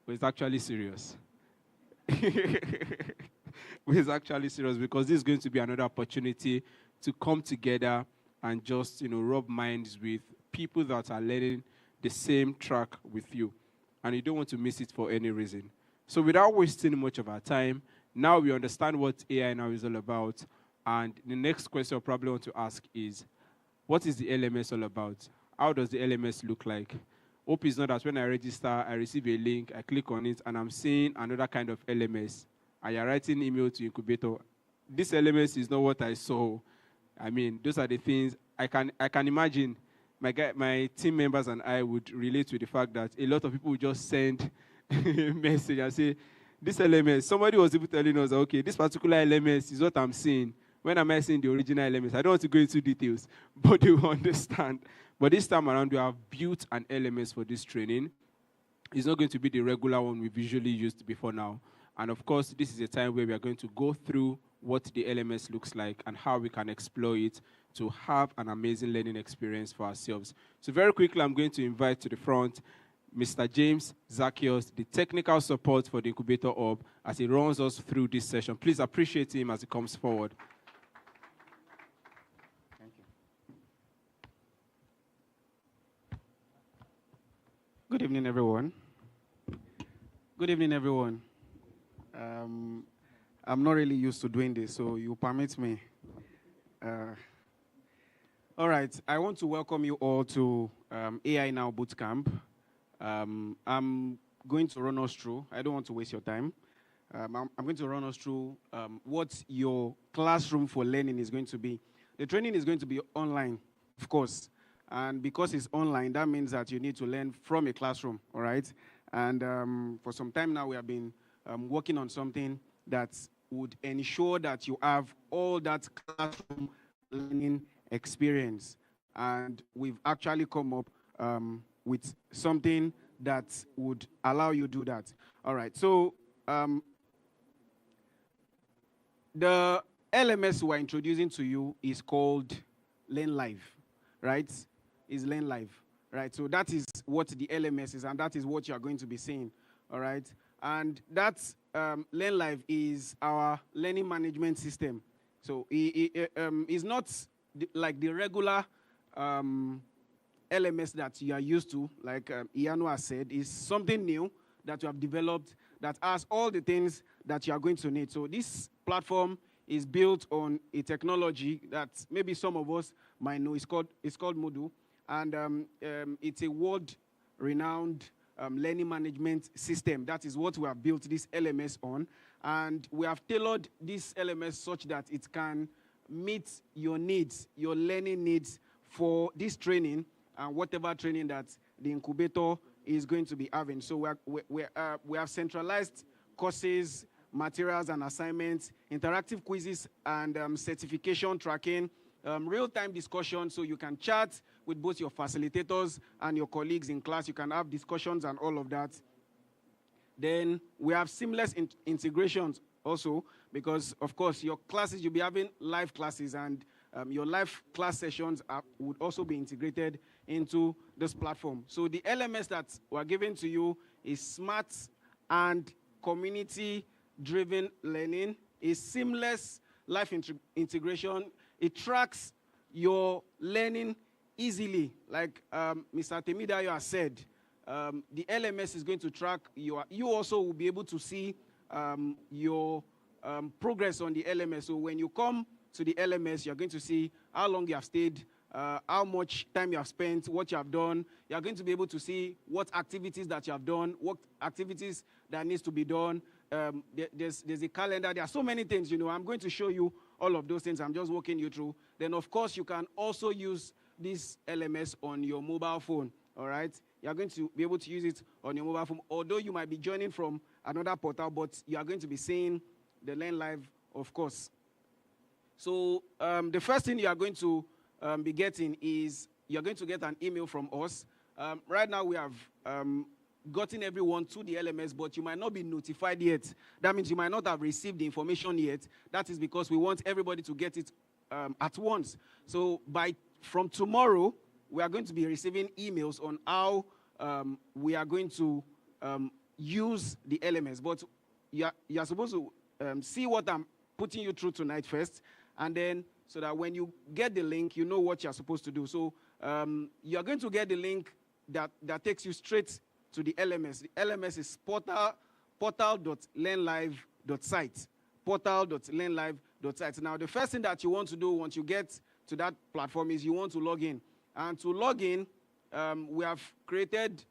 But it's actually serious. It's actually serious because this is going to be another opportunity to come together and just, rub minds with people that are learning the same track with you. And you don't want to miss it for any reason. So without wasting much of our time, now we understand what AI Now is all about. And the next question I probably want to ask is, what is the LMS all about? How does the LMS look like? Hope is not that when I register, I receive a link, I click on it, and I'm seeing another kind of LMS. And you're writing email to Incubator. This LMS is not what I saw. I mean, those are the things I can imagine. My team members and I would relate to the fact that a lot of people would just send a message and say, this LMS, somebody was even telling us, okay, this particular LMS is what I'm seeing. When am I seeing the original LMS? I don't want to go into details, but you understand. But this time around, we have built an LMS for this training. It's not going to be the regular one we've usually used before now. And of course, this is a time where we are going to go through what the LMS looks like and how we can explore it to have an amazing learning experience for ourselves. So very quickly, I'm going to invite to the front Mr. James Zacchaeus, the technical support for the Incubator Hub, as he runs us through this session. Please appreciate him as he comes forward. Thank you. Good evening, everyone. Good evening, everyone. I'm not really used to doing this, so you permit me. All right, I want to welcome you all to AI Now Bootcamp. I'm going to run us through. I don't want to waste your time. I'm going to run us through what your classroom for learning is going to be. The training is going to be online, of course. And because it's online, that means that you need to learn from a classroom, all right? And for some time now, we have been working on something that would ensure that you have all that classroom learning experience. And we've actually come up with something that would allow you to do that. All right, so the LMS we're introducing to you is called Learn Live, right? Is Learn Live, right? So that is what the LMS is, and that is what you're going to be seeing, all right? And that Learn Live is our learning management system. So it's not like the regular LMS that you are used to, like Iano has said, is something new that you have developed that has all the things that you are going to need. So this platform is built on a technology that maybe some of us might know. It's called Moodle, and it's a world-renowned learning management system. That is what we have built this LMS on, and we have tailored this LMS such that it can meet your needs, your learning needs for this training and whatever training that the incubator is going to be having. So we have centralized courses, materials and assignments, interactive quizzes and certification tracking, real-time discussion, so you can chat with both your facilitators and your colleagues in class. You can have discussions and all of that. Then we have seamless integrations also, because, of course, your classes, you'll be having live classes, and your live class sessions would also be integrated into this platform. So the LMS that we're giving to you is smart and community-driven learning, is seamless live integration. It tracks your learning easily. Like Mr. Temidayo has said, the LMS is going to track you also will be able to see your progress on the LMS. So when you come to the LMS, you're going to see how long you have stayed how much time you have spent, what you have done. You are going to be able to see what activities that you have done, what activities that needs to be done. There's a calendar. There are so many things, you know. I'm going to show you all of those things. I'm just walking you through. Then, of course, you can also use this LMS on your mobile phone, all right? You are going to be able to use it on your mobile phone, although you might be joining from another portal, but you are going to be seeing the Learn Live, of course. So the first thing you are going to be getting is you're going to get an email from us. Right now, we have gotten everyone to the LMS, but you might not be notified yet. That means you might not have received the information yet. That is because we want everybody to get it at once. So from tomorrow, we are going to be receiving emails on how we are going to use the LMS. But you are supposed to see what I'm putting you through tonight first, and then so that when you get the link, you know what you're supposed to do. So you're going to get the link that takes you straight to the LMS. The LMS is portal.learnlive.site. Portal.learnlive.site. Now, the first thing that you want to do once you get to that platform is you want to log in. And to log in, we have created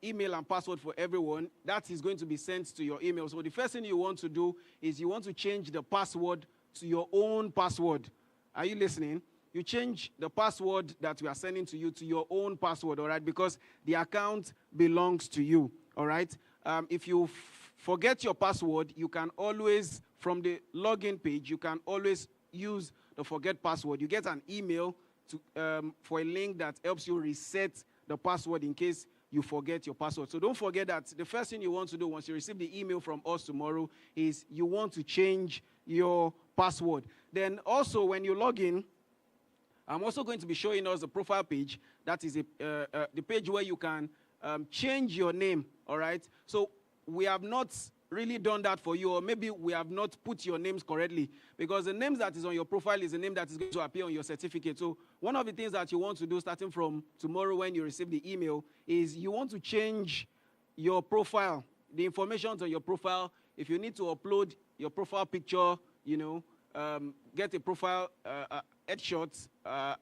email and password for everyone. That is going to be sent to your email. So the first thing you want to do is you want to change the password to your own password. Are you listening? You change the password that we are sending to you to your own password, all right? Because the account belongs to you, all right? If you forget your password, you can always, from the login page, you can always use the forget password. You get an email for a link that helps you reset the password in case you forget your password. So don't forget that the first thing you want to do once you receive the email from us tomorrow is you want to change your password. Then also when you log in, I'm also going to be showing us the profile page. That is the page where you can change your name, all right? So we have not really done that for you, or maybe we have not put your names correctly, because the names that is on your profile is the name that is going to appear on your certificate. So one of the things that you want to do starting from tomorrow when you receive the email is you want to change your profile, the information on your profile. If you need to upload your profile picture, you know, get a profile headshot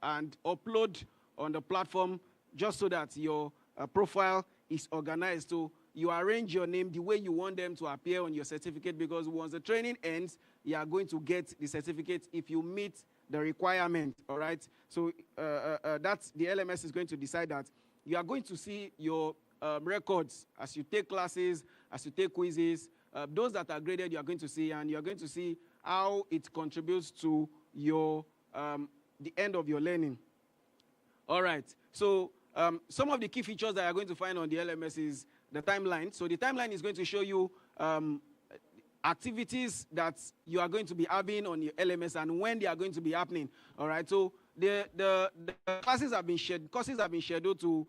and upload on the platform just so that your profile is organized. So you arrange your name the way you want them to appear on your certificate, because once the training ends, you are going to get the certificate if you meet the requirement, all right? So that's the LMS is going to decide that. You are going to see your records as you take classes, as you take quizzes. Those that are graded, you are going to see, and you are going to see how it contributes to your the end of your learning. All right. So some of the key features that you're going to find on the LMS is the timeline. So the timeline is going to show you activities that you are going to be having on your LMS and when they are going to be happening. All right. So the classes have been scheduled to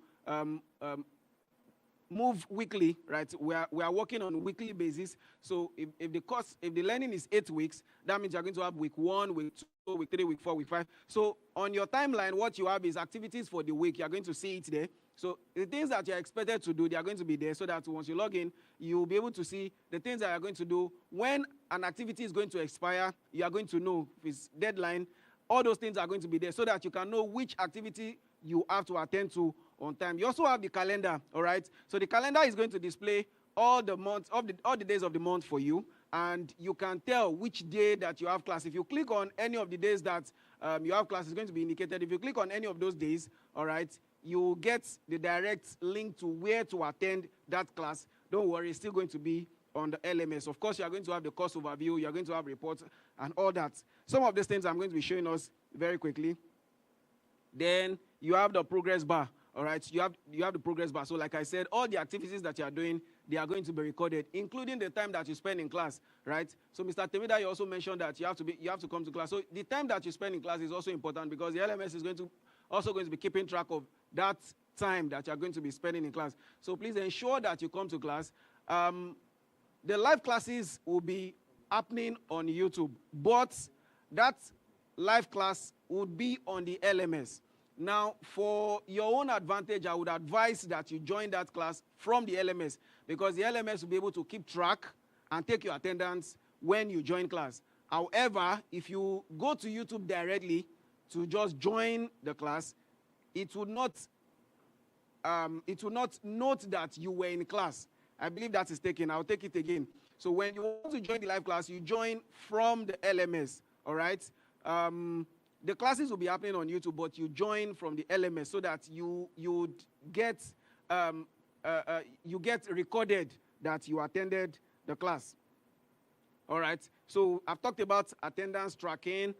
move weekly, right? We are working on a weekly basis. So if the learning is 8 weeks, that means you're going to have week 1, week 2, week 3, week 4, week 5. So on your timeline, what you have is activities for the week. You're going to see it there. So the things that you're expected to do, they are going to be there, so that once you log in, you'll be able to see the things that you're going to do. When an activity is going to expire, you are going to know if it's deadline. All those things are going to be there so that you can know which activity you have to attend to on time. You also have the calendar, all right? So the calendar is going to display all the months, all the days of the month for you, and you can tell which day that you have class. If you click on any of the days that you have class, it's going to be indicated. If you click on any of those days, all right, you get the direct link to where to attend that class. Don't worry, it's still going to be on the LMS. Of course, you are going to have the course overview, you are going to have reports and all that. Some of these things I'm going to be showing us very quickly. Then you have the progress bar. All right, you have the progress bar. So like I said, all the activities that you are doing, they are going to be recorded, including the time that you spend in class, right? So Mr. Temida, you also mentioned that you have to come to class. So the time that you spend in class is also important, because the LMS is also going to be keeping track of that time that you are going to be spending in class. So please ensure that you come to class. The live classes will be happening on YouTube, but that live class would be on the LMS. Now, for your own advantage, I would advise that you join that class from the LMS, because the LMS will be able to keep track and take your attendance when you join class. However, if you go to YouTube directly to just join the class, it would not note that you were in class. I believe that is taken. I'll take it again. So when you want to join the live class, you join from the LMS, all right? The classes will be happening on YouTube, but you join from the LMS so that you get recorded that you attended the class. All right. So I've talked about attendance tracking,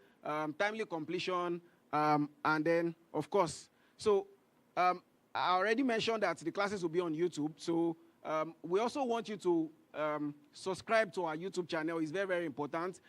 timely completion, and then, of course, so I already mentioned that the classes will be on YouTube. So we also want you to subscribe to our YouTube channel. It's very, very important.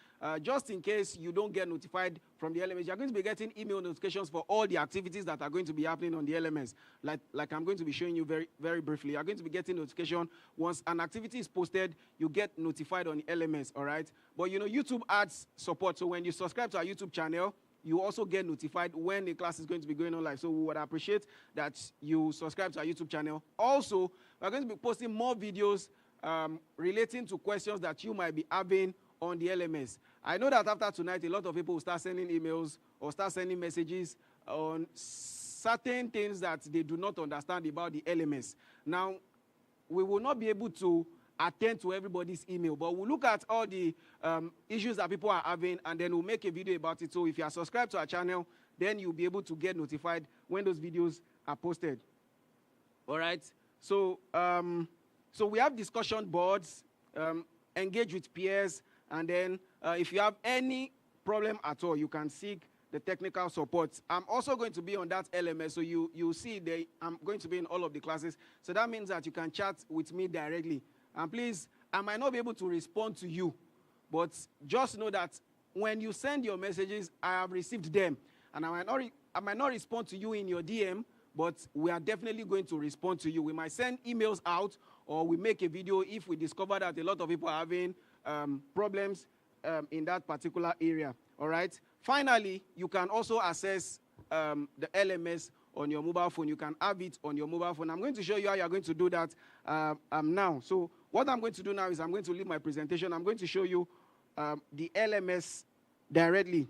Just in case you don't get notified from the LMS, you're going to be getting email notifications for all the activities that are going to be happening on the LMS. Like I'm going to be showing you very, very briefly. You're going to be getting notification once an activity is posted. You get notified on the LMS, all right? But, you know, YouTube adds support. So when you subscribe to our YouTube channel, you also get notified when the class is going to be going on live. So we would appreciate that you subscribe to our YouTube channel. Also, we're going to be posting more videos relating to questions that you might be having on the LMS. I know that after tonight, a lot of people will start sending emails or start sending messages on certain things that they do not understand about the LMS. Now, we will not be able to attend to everybody's email, but we'll look at all the issues that people are having, and then we'll make a video about it. So if you are subscribed to our channel, then you'll be able to get notified when those videos are posted. All right? So, so we have discussion boards, engage with peers, and then if you have any problem at all, you can seek the technical support. I'm also going to be on that LMS, so you see I'm going to be in all of the classes. So that means that you can chat with me directly. And please, I might not be able to respond to you, but just know that when you send your messages, I have received them. And I might not respond to you in your DM, but we are definitely going to respond to you. We might send emails out, or we make a video if we discover that a lot of people are having problems in that particular area. All right? Finally, you can also access the LMS on your mobile phone. You can have it on your mobile phone. I'm going to show you how you're going to do that now. So what I'm going to do now is I'm going to leave my presentation. I'm going to show you the LMS directly.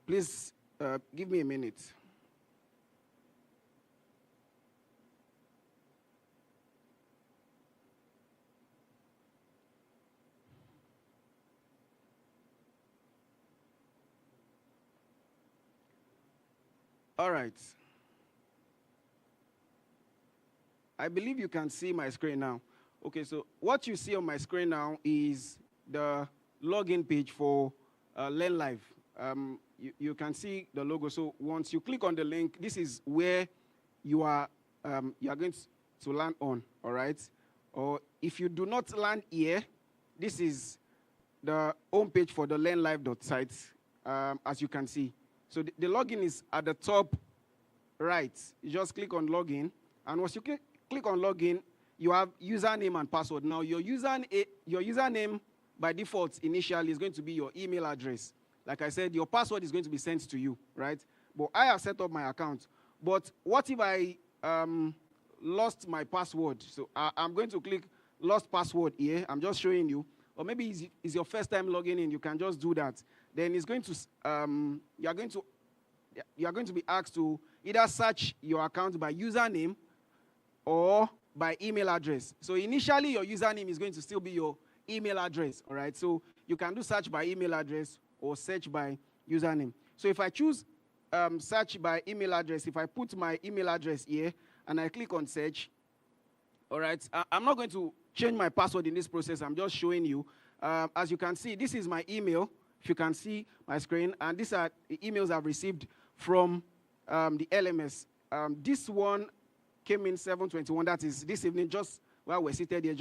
Please give me a minute. All right. I believe you can see my screen now. Okay, so what you see on my screen now is the login page for Learn Live. You can see the logo. So once you click on the link, this is where you are going to land on, all right? Or if you do not land here, this is the home page for the learnlive.site, as you can see. So the login is at the top right. You just click on login, and once you click on login, you have username and password. Now, your username by default initially is going to be your email address. Like I said, your password is going to be sent to you, right? But I have set up my account. But what if I lost my password? So I'm going to click lost password here. I'm just showing you. Or maybe it's your first time logging in. You can just do that. Then it's going to you are going to be asked to either search your account by username or by email address. So initially, your username is going to still be your email address, all right? So you can do search by email address or search by username. So if I choose search by email address, if I put my email address here and I click on search, all right, I'm not going to change my password in this process. I'm just showing you. As you can see, this is my email. If you can see my screen, and these are the emails I've received from the LMS. This one came in 7:21. That is this evening, just while we're seated here.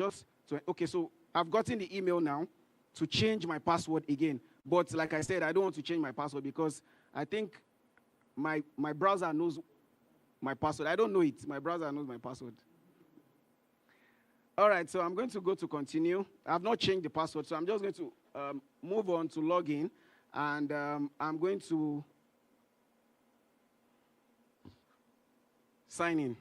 Okay, so I've gotten the email now to change my password again. But like I said, I don't want to change my password because I think my browser knows my password. I don't know it. My browser knows my password. All right, so I'm going to go to continue. I've not changed the password, so I'm just going to move on to login, and I'm going to sign in.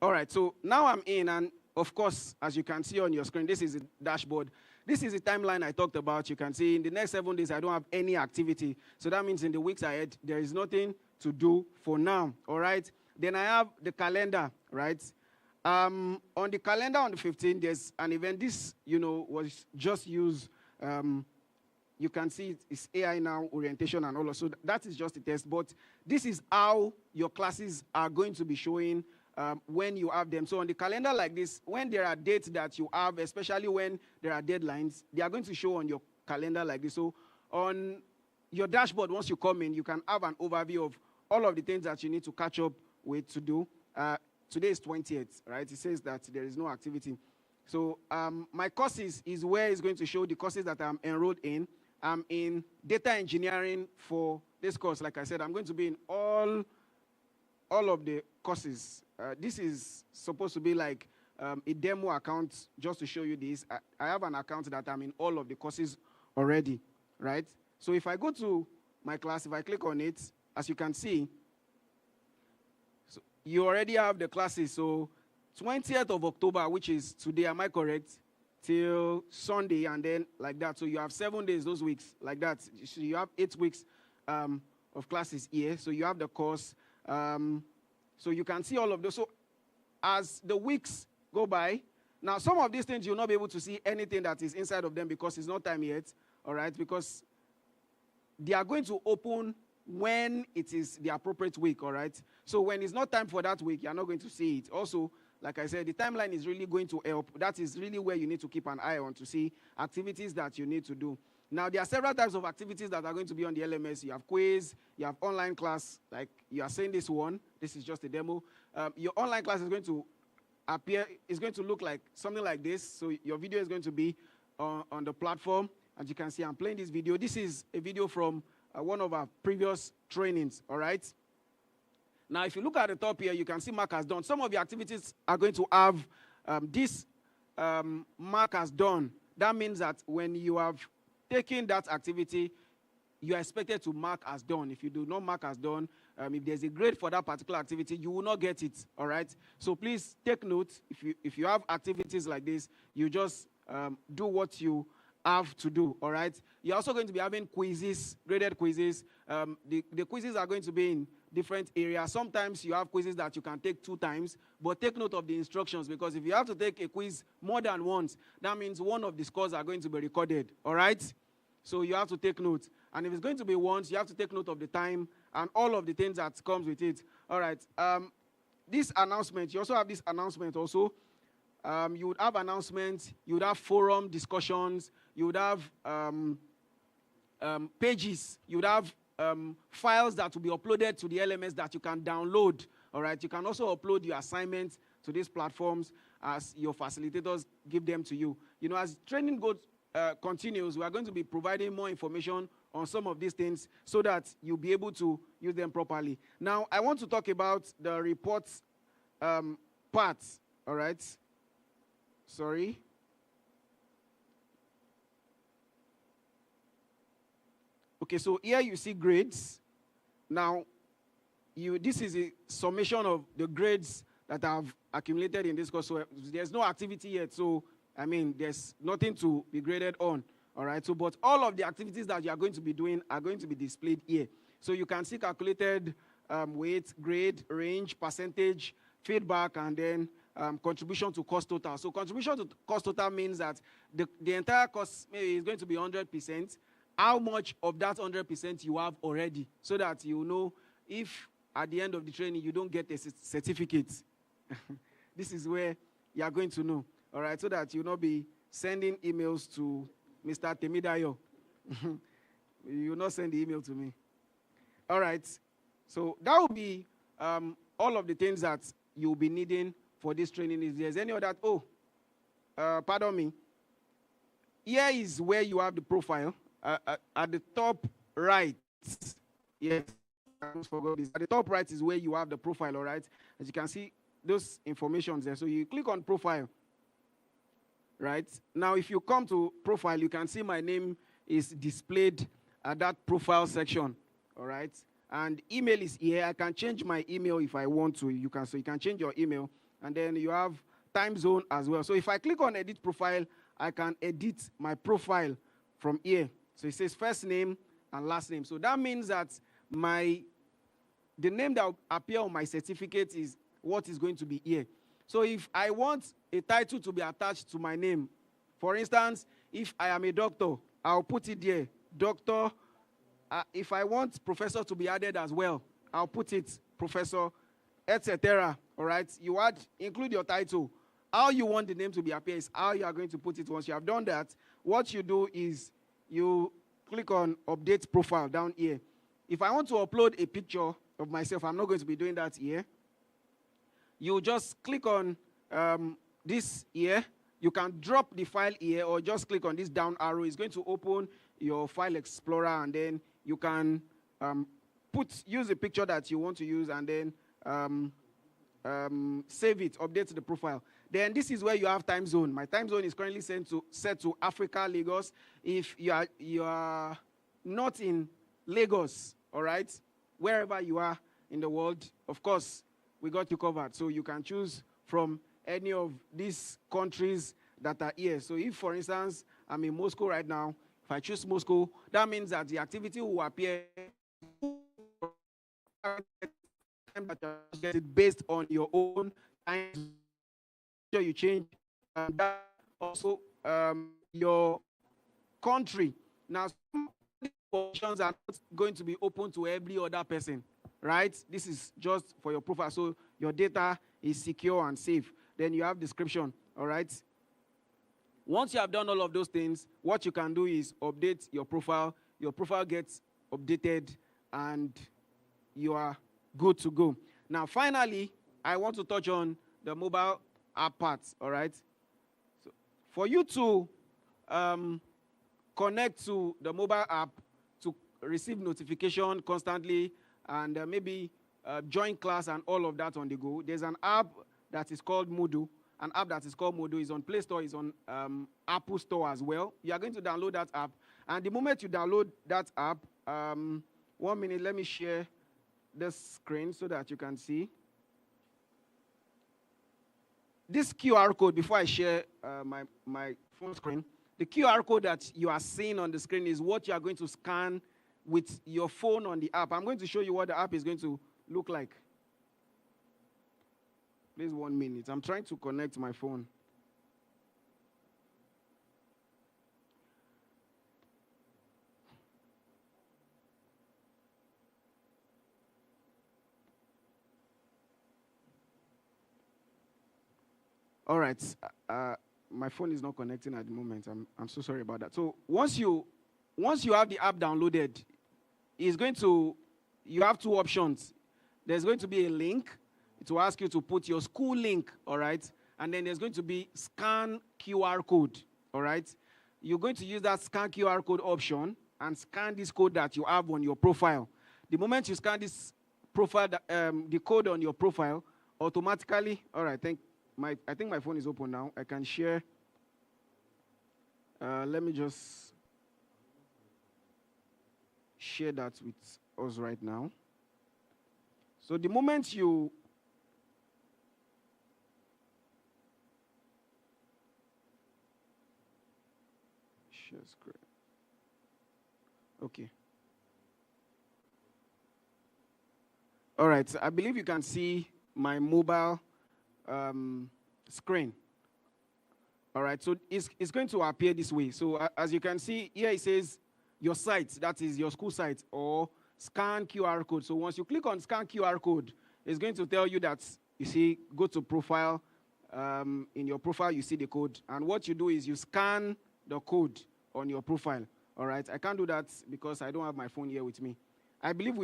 All right, so now I'm in, and of course, as you can see on your screen, this is the dashboard. this is the timeline I talked about. You can see in the next 7 days, I don't have any activity. So that means in the weeks ahead, there is nothing to do for now, all right? Then I have the calendar, right? On the calendar on the 15th, there's an event. This, was just used. You can see it's AI Now orientation and all. So that is just a test. But this is how your classes are going to be showing when you have them. So on the calendar like this, when there are dates that you have, especially when there are deadlines, they are going to show on your calendar like this. So on your dashboard, once you come in, you can have an overview of all of the things that you need to catch up with to do. Today is 20th, right? It says that there is no activity. So my courses is where it's going to show the courses that I'm enrolled in. I'm in data engineering for this course. Like I said, I'm going to be in all of the courses. This is supposed to be like a demo account just to show you this. I have an account that I'm in all of the courses already, right? So if I go to my class, if I click on it, as you can see, so you already have the classes. So 20th of October, which is today, am I correct? Till Sunday, and then like that. So you have 7 days, those weeks, like that. So you have 8 weeks of classes here. So you have the course. So you can see all of those. So as the weeks go by, now some of these things you'll not be able to see anything that is inside of them because it's not time yet, all right? Because they are going to open when it is the appropriate week, all right? So when it's not time for that week, you're not going to see it. Also, like I said, the timeline is really going to help. That is really where you need to keep an eye on to see activities that you need to do. Now, there are several types of activities that are going to be on the LMS. You have quiz, you have online class, like you are saying this one. This is just a demo. Your online class is going to appear, it's going to look like something like this. So your video is going to be on the platform. As you can see, I'm playing this video. This is a video from one of our previous trainings, all right? Now, if you look at the top here, you can see mark as done. Some of your activities are going to have this mark as done. That means that when you have taken that activity, you are expected to mark as done. If you do not mark as done, if there's a grade for that particular activity, you will not get it, all right? So please take note. If you have activities like this, you just do what you have to do, all right? You're also going to be having quizzes, graded quizzes. The quizzes are going to be in different areas. Sometimes you have quizzes that you can take 2 times, but take note of the instructions, because if you have to take a quiz more than once, that means one of the scores are going to be recorded, all right? So you have to take note. And if it's going to be once, you have to take note of the time and all of the things that comes with it. All right. This announcement, you also have this announcement also. You would have announcements, you would have forum discussions, you would have pages, you would have files that will be uploaded to the LMS that you can download, all right? You can also upload your assignments to these platforms as your facilitators give them to you. You know, as training continues, we are going to be providing more information on some of these things so that you'll be able to use them properly. Now, I want to talk about the reports part, all right? Sorry. Okay, so here you see grades. Now, this is a summation of the grades that I've accumulated in this course. So there's no activity yet, so, I mean, there's nothing to be graded on, all right? So, but all of the activities that you are going to be doing are going to be displayed here. So you can see calculated weight, grade, range, percentage, feedback, and then contribution to cost total. So contribution to cost total means that the entire cost is going to be 100%. How much of that 100% you have already, so that you know if at the end of the training you don't get a certificate. This is where you are going to know, all right, so that you'll not be sending emails to Mr. Temidayo. You will not send the email to me. All right, so that will be all of the things that you'll be needing for this training. If there's any other, pardon me. Here is where you have the profile. At the top right, yes, I almost forgot this. At the top right is where you have the profile, all right? As you can see, those informations there. So you click on profile, right? Now, if you come to profile, you can see my name is displayed at that profile section, all right? And email is here. I can change my email if I want to. So you can change your email. And then you have time zone as well. So if I click on edit profile, I can edit my profile from here. So it says first name and last name. So that means that the name that will appear on my certificate is what is going to be here. So if I want a title to be attached to my name, for instance, if I am a doctor, I'll put it there, doctor. If I want professor to be added as well, I'll put it professor, etc. All right, you include your title. How you want the name to be appear is how you are going to put it. Once you have done that, what you do is you click on update profile down here. If I want to upload a picture of myself, I'm not going to be doing that here. You just click on this here. You can drop the file here or just click on this down arrow. It's going to open your file explorer, and then you can use the picture that you want to use, and then save it, update the profile. Then this is where you have time zone. My time zone is currently set to Africa, Lagos. If you are not in Lagos, all right, wherever you are in the world, of course, we got you covered. So you can choose from any of these countries that are here. So if, for instance, I'm in Moscow right now, if I choose Moscow, that means that the activity will appear based on your own time. You change that also your country. Now, some options are not going to be open to every other person, right? This is just for your profile, so your data is secure and safe. Then you have description, all right? Once you have done all of those things, what you can do is update your profile. Your profile gets updated, and you are good to go. Now, finally, I want to touch on the mobile app part, all right? So for you to connect to the mobile app to receive notification constantly and maybe join class and all of that on the go, there's an app that is called Moodle. An app that is called Moodle is on Play Store, is on Apple Store as well. You are going to download that app. And the moment you download that app, 1 minute, let me share the screen so that you can see. This QR code, before I share my phone screen, the QR code that you are seeing on the screen is what you are going to scan with your phone on the app. I'm going to show you what the app is going to look like. Please 1 minute. I'm trying to connect my phone. All right. My phone is not connecting at the moment. I'm so sorry about that. So once you have the app downloaded, you have two options. There's going to be a link. It will ask you to put your school link, all right? And then there's going to be scan QR code, all right? You're going to use that scan QR code option and scan this code that you have on your profile. The moment you scan this profile, the code on your profile, automatically, all right, I think my phone is open now. I can share. Let me just share that with us right now. So the moment you share screen. Okay. All right. I believe you can see my mobile screen. All right, so it's going to appear this way. So as you can see here, it says your site, that is your school site, or scan QR code. So once you click on scan QR code, it's going to tell you that, you see, go to profile. In your profile, you see the code. And what you do is you scan the code on your profile. All right, I can't do that because I don't have my phone here with me. I believe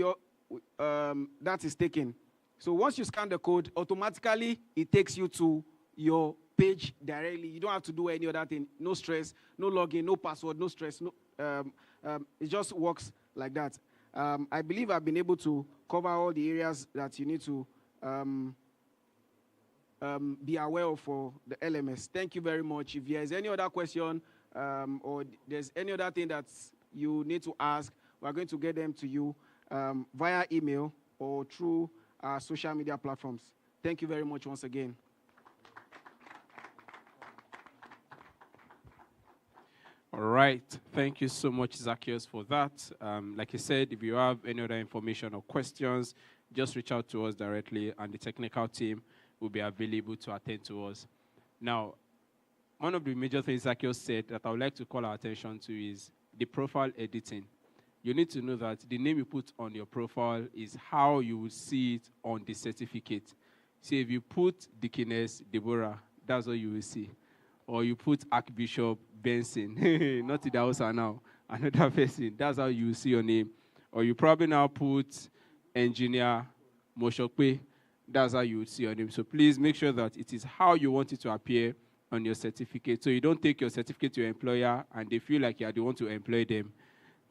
that is taken. So once you scan the code, automatically it takes you to your page directly. You don't have to do any other thing. No stress, no login, no password, no stress. It just works like that. I believe I've been able to cover all the areas that you need to be aware of for the LMS. Thank you very much. If there's any other question or there's any other thing that you need to ask, we're going to get them to you via email or through our social media platforms. Thank you very much once again. All right. Thank you so much, Zacchaeus, for that. Like I said, if you have any other information or questions, just reach out to us directly, and the technical team will be available to attend to us. Now, one of the major things Zacchaeus said that I would like to call our attention to is the profile editing. You need to know that the name you put on your profile is how you will see it on the certificate. So if you put Deaconess Deborah, that's what you will see. Or you put Archbishop Benson, not in the house now, another person, that's how you will see your name. Or you probably now put Engineer Moshokwe, that's how you would see your name. So please make sure that it is how you want it to appear on your certificate. So you don't take your certificate to your employer and they feel like you are the one to employ them.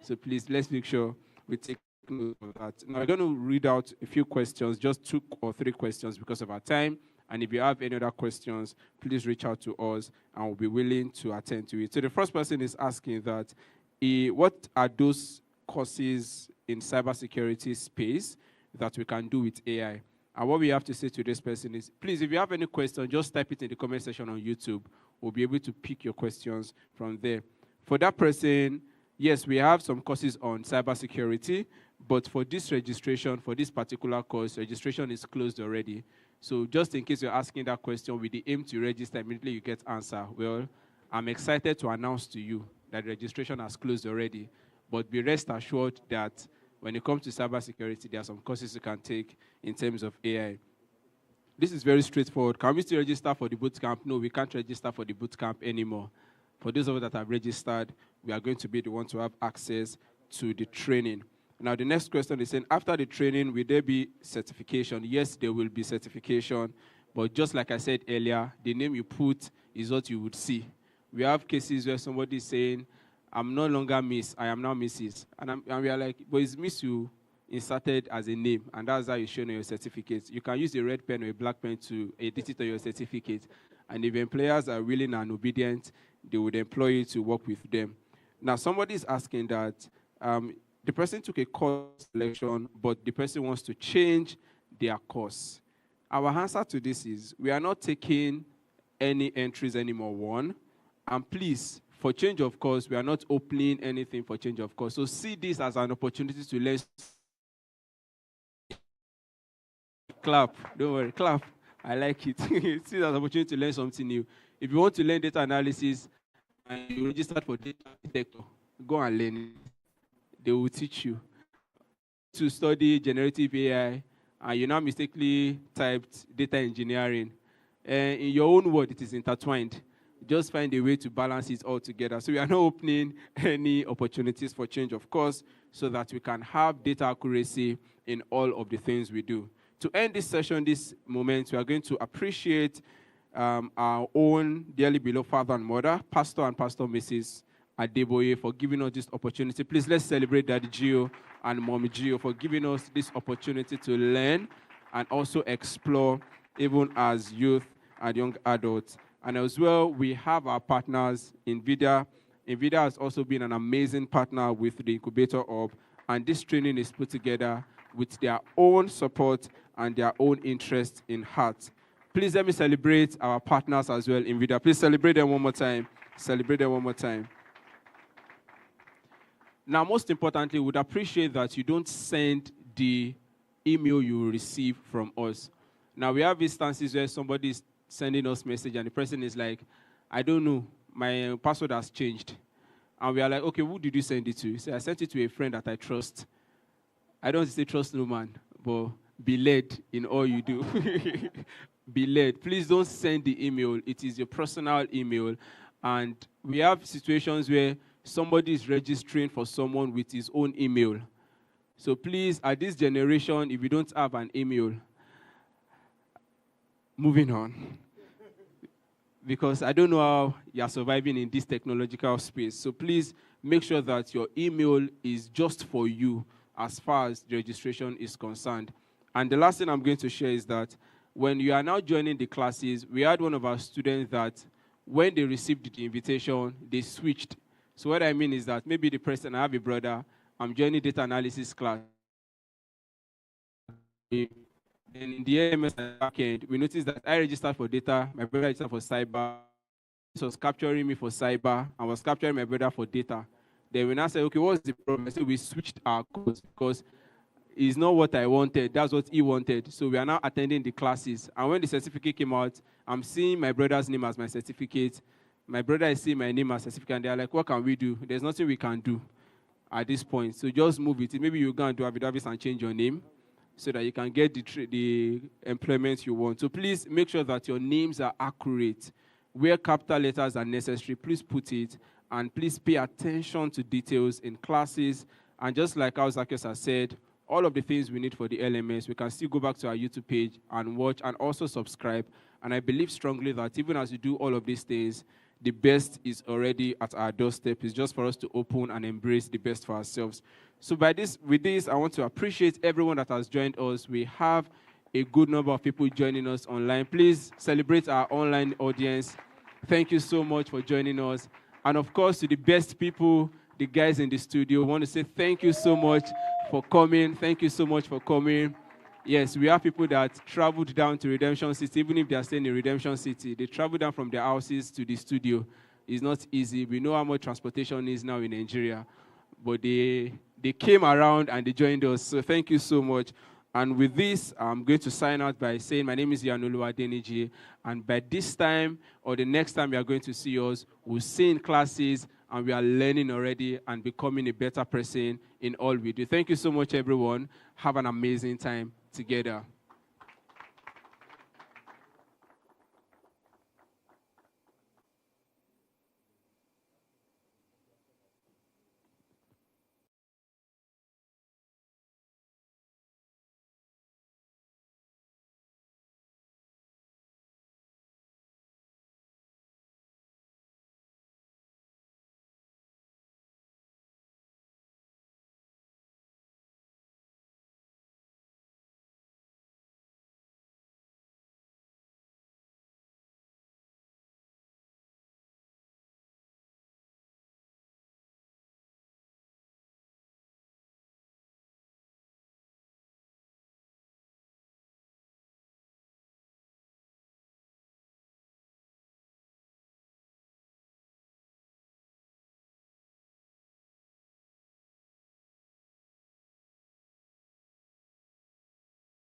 So please, let's make sure we take note of that. Now, I'm going to read out a few questions, just 2 or 3 questions because of our time. And if you have any other questions, please reach out to us and we'll be willing to attend to it. So the first person is asking that, what are those courses in cybersecurity space that we can do with AI? And what we have to say to this person is, please, if you have any question, just type it in the comment section on YouTube. We'll be able to pick your questions from there. For that person, yes, we have some courses on cybersecurity, but for this registration, for this particular course, registration is closed already. So just in case you're asking that question with the aim to register, immediately you get answer. Well, I'm excited to announce to you that registration has closed already, but be rest assured that when it comes to cybersecurity, there are some courses you can take in terms of AI. This is very straightforward. Can we still register for the bootcamp? No, we can't register for the bootcamp anymore. For those of us that have registered, we are going to be the ones to have access to the training. Now, the next question is saying, after the training, will there be certification? Yes, there will be certification. But just like I said earlier, the name you put is what you would see. We have cases where somebody is saying, I'm no longer Miss, I am now Mrs. And we are like, but it's Miss you inserted as a name, and that's how you show on your certificate. You can use a red pen or a black pen to edit it on your certificate. And if employers are willing and obedient, they would employ you to work with them. Now, somebody is asking that the person took a course selection, but the person wants to change their course. Our answer to this is, we are not taking any entries anymore, one. And please, for change of course, we are not opening anything for change of course. So see this as an opportunity to learn. Clap, don't worry, clap. I like it. See it as an opportunity to learn something new. If you want to learn data analysis and you registered for data architecture, go and learn it. They will teach you. To study generative AI, and you now mistakenly typed data engineering. And in your own word, it is intertwined. Just find a way to balance it all together. So we are not opening any opportunities for change, of course, so that we can have data accuracy in all of the things we do. To end this session, this moment, we are going to appreciate our own dearly beloved father and mother, Pastor and Pastor Mrs. Adeboye, for giving us this opportunity. Please, let's celebrate Daddy Gio and Mommy Gio for giving us this opportunity to learn and also explore, even as youth and young adults. And as well, we have our partners, NVIDIA. NVIDIA has also been an amazing partner with the Incubator Hub, and this training is put together with their own support and their own interest in heart. Please let me celebrate our partners as well, NVIDIA. Please celebrate them one more time. Celebrate them one more time. Now, most importantly, we would appreciate that you don't send the email you will receive from us. Now, we have instances where somebody is sending us message and the person is like, I don't know, my password has changed. And we are like, okay, who did you send it to? You say, I sent it to a friend that I trust. I don't say trust no man, but be led in all you do. Be led. Please don't send the email. It is your personal email. And we have situations where somebody is registering for someone with his own email. So please, at this generation, if you don't have an email, moving on. Because I don't know how you're surviving in this technological space. So please make sure that your email is just for you as far as the registration is concerned. And the last thing I'm going to share is that when you are now joining the classes, we had one of our students that when they received the invitation, they switched. So what I mean is that maybe the person, I have a brother, I'm joining data analysis class. And in the AMS backend, we noticed that I registered for data, my brother registered for cyber. was capturing me for cyber and was capturing my brother for data. Then when I said, okay, what's the problem? I said, we switched our course because it's not what I wanted. That's what he wanted. So we are now attending the classes. And when the certificate came out, I'm seeing my brother's name as my certificate. My brother is seeing my name as certificate. And they're like, what can we do? There's nothing we can do at this point. So just move it. Maybe you go and do affidavits and change your name so that you can get the employment you want. So please make sure that your names are accurate. Where capital letters are necessary, please put it. And please pay attention to details in classes. And just like our Zacchaeus has said, all of the things we need for the LMS, we can still go back to our YouTube page and watch and also subscribe. And I believe strongly that even as we do all of these things, the best is already at our doorstep. It's just for us to open and embrace the best for ourselves. So with this, I want to appreciate everyone that has joined us. We have a good number of people joining us online. Please celebrate our online audience. Thank you so much for joining us. And of course, to the best people, the guys in the studio, I want to say thank you so much for coming. Thank you so much for coming. Yes, we have people that traveled down to Redemption City, even if they are staying in Redemption City. They travel down from their houses to the studio. It's not easy. We know how much transportation is now in Nigeria. But they came around and they joined us. So thank you so much. And with this, I'm going to sign out by saying my name is Yanoluwa Deniji. And by this time or the next time you are going to see us, we'll see in classes and we are learning already and becoming a better person in all we do. Thank you so much, everyone. Have an amazing time together.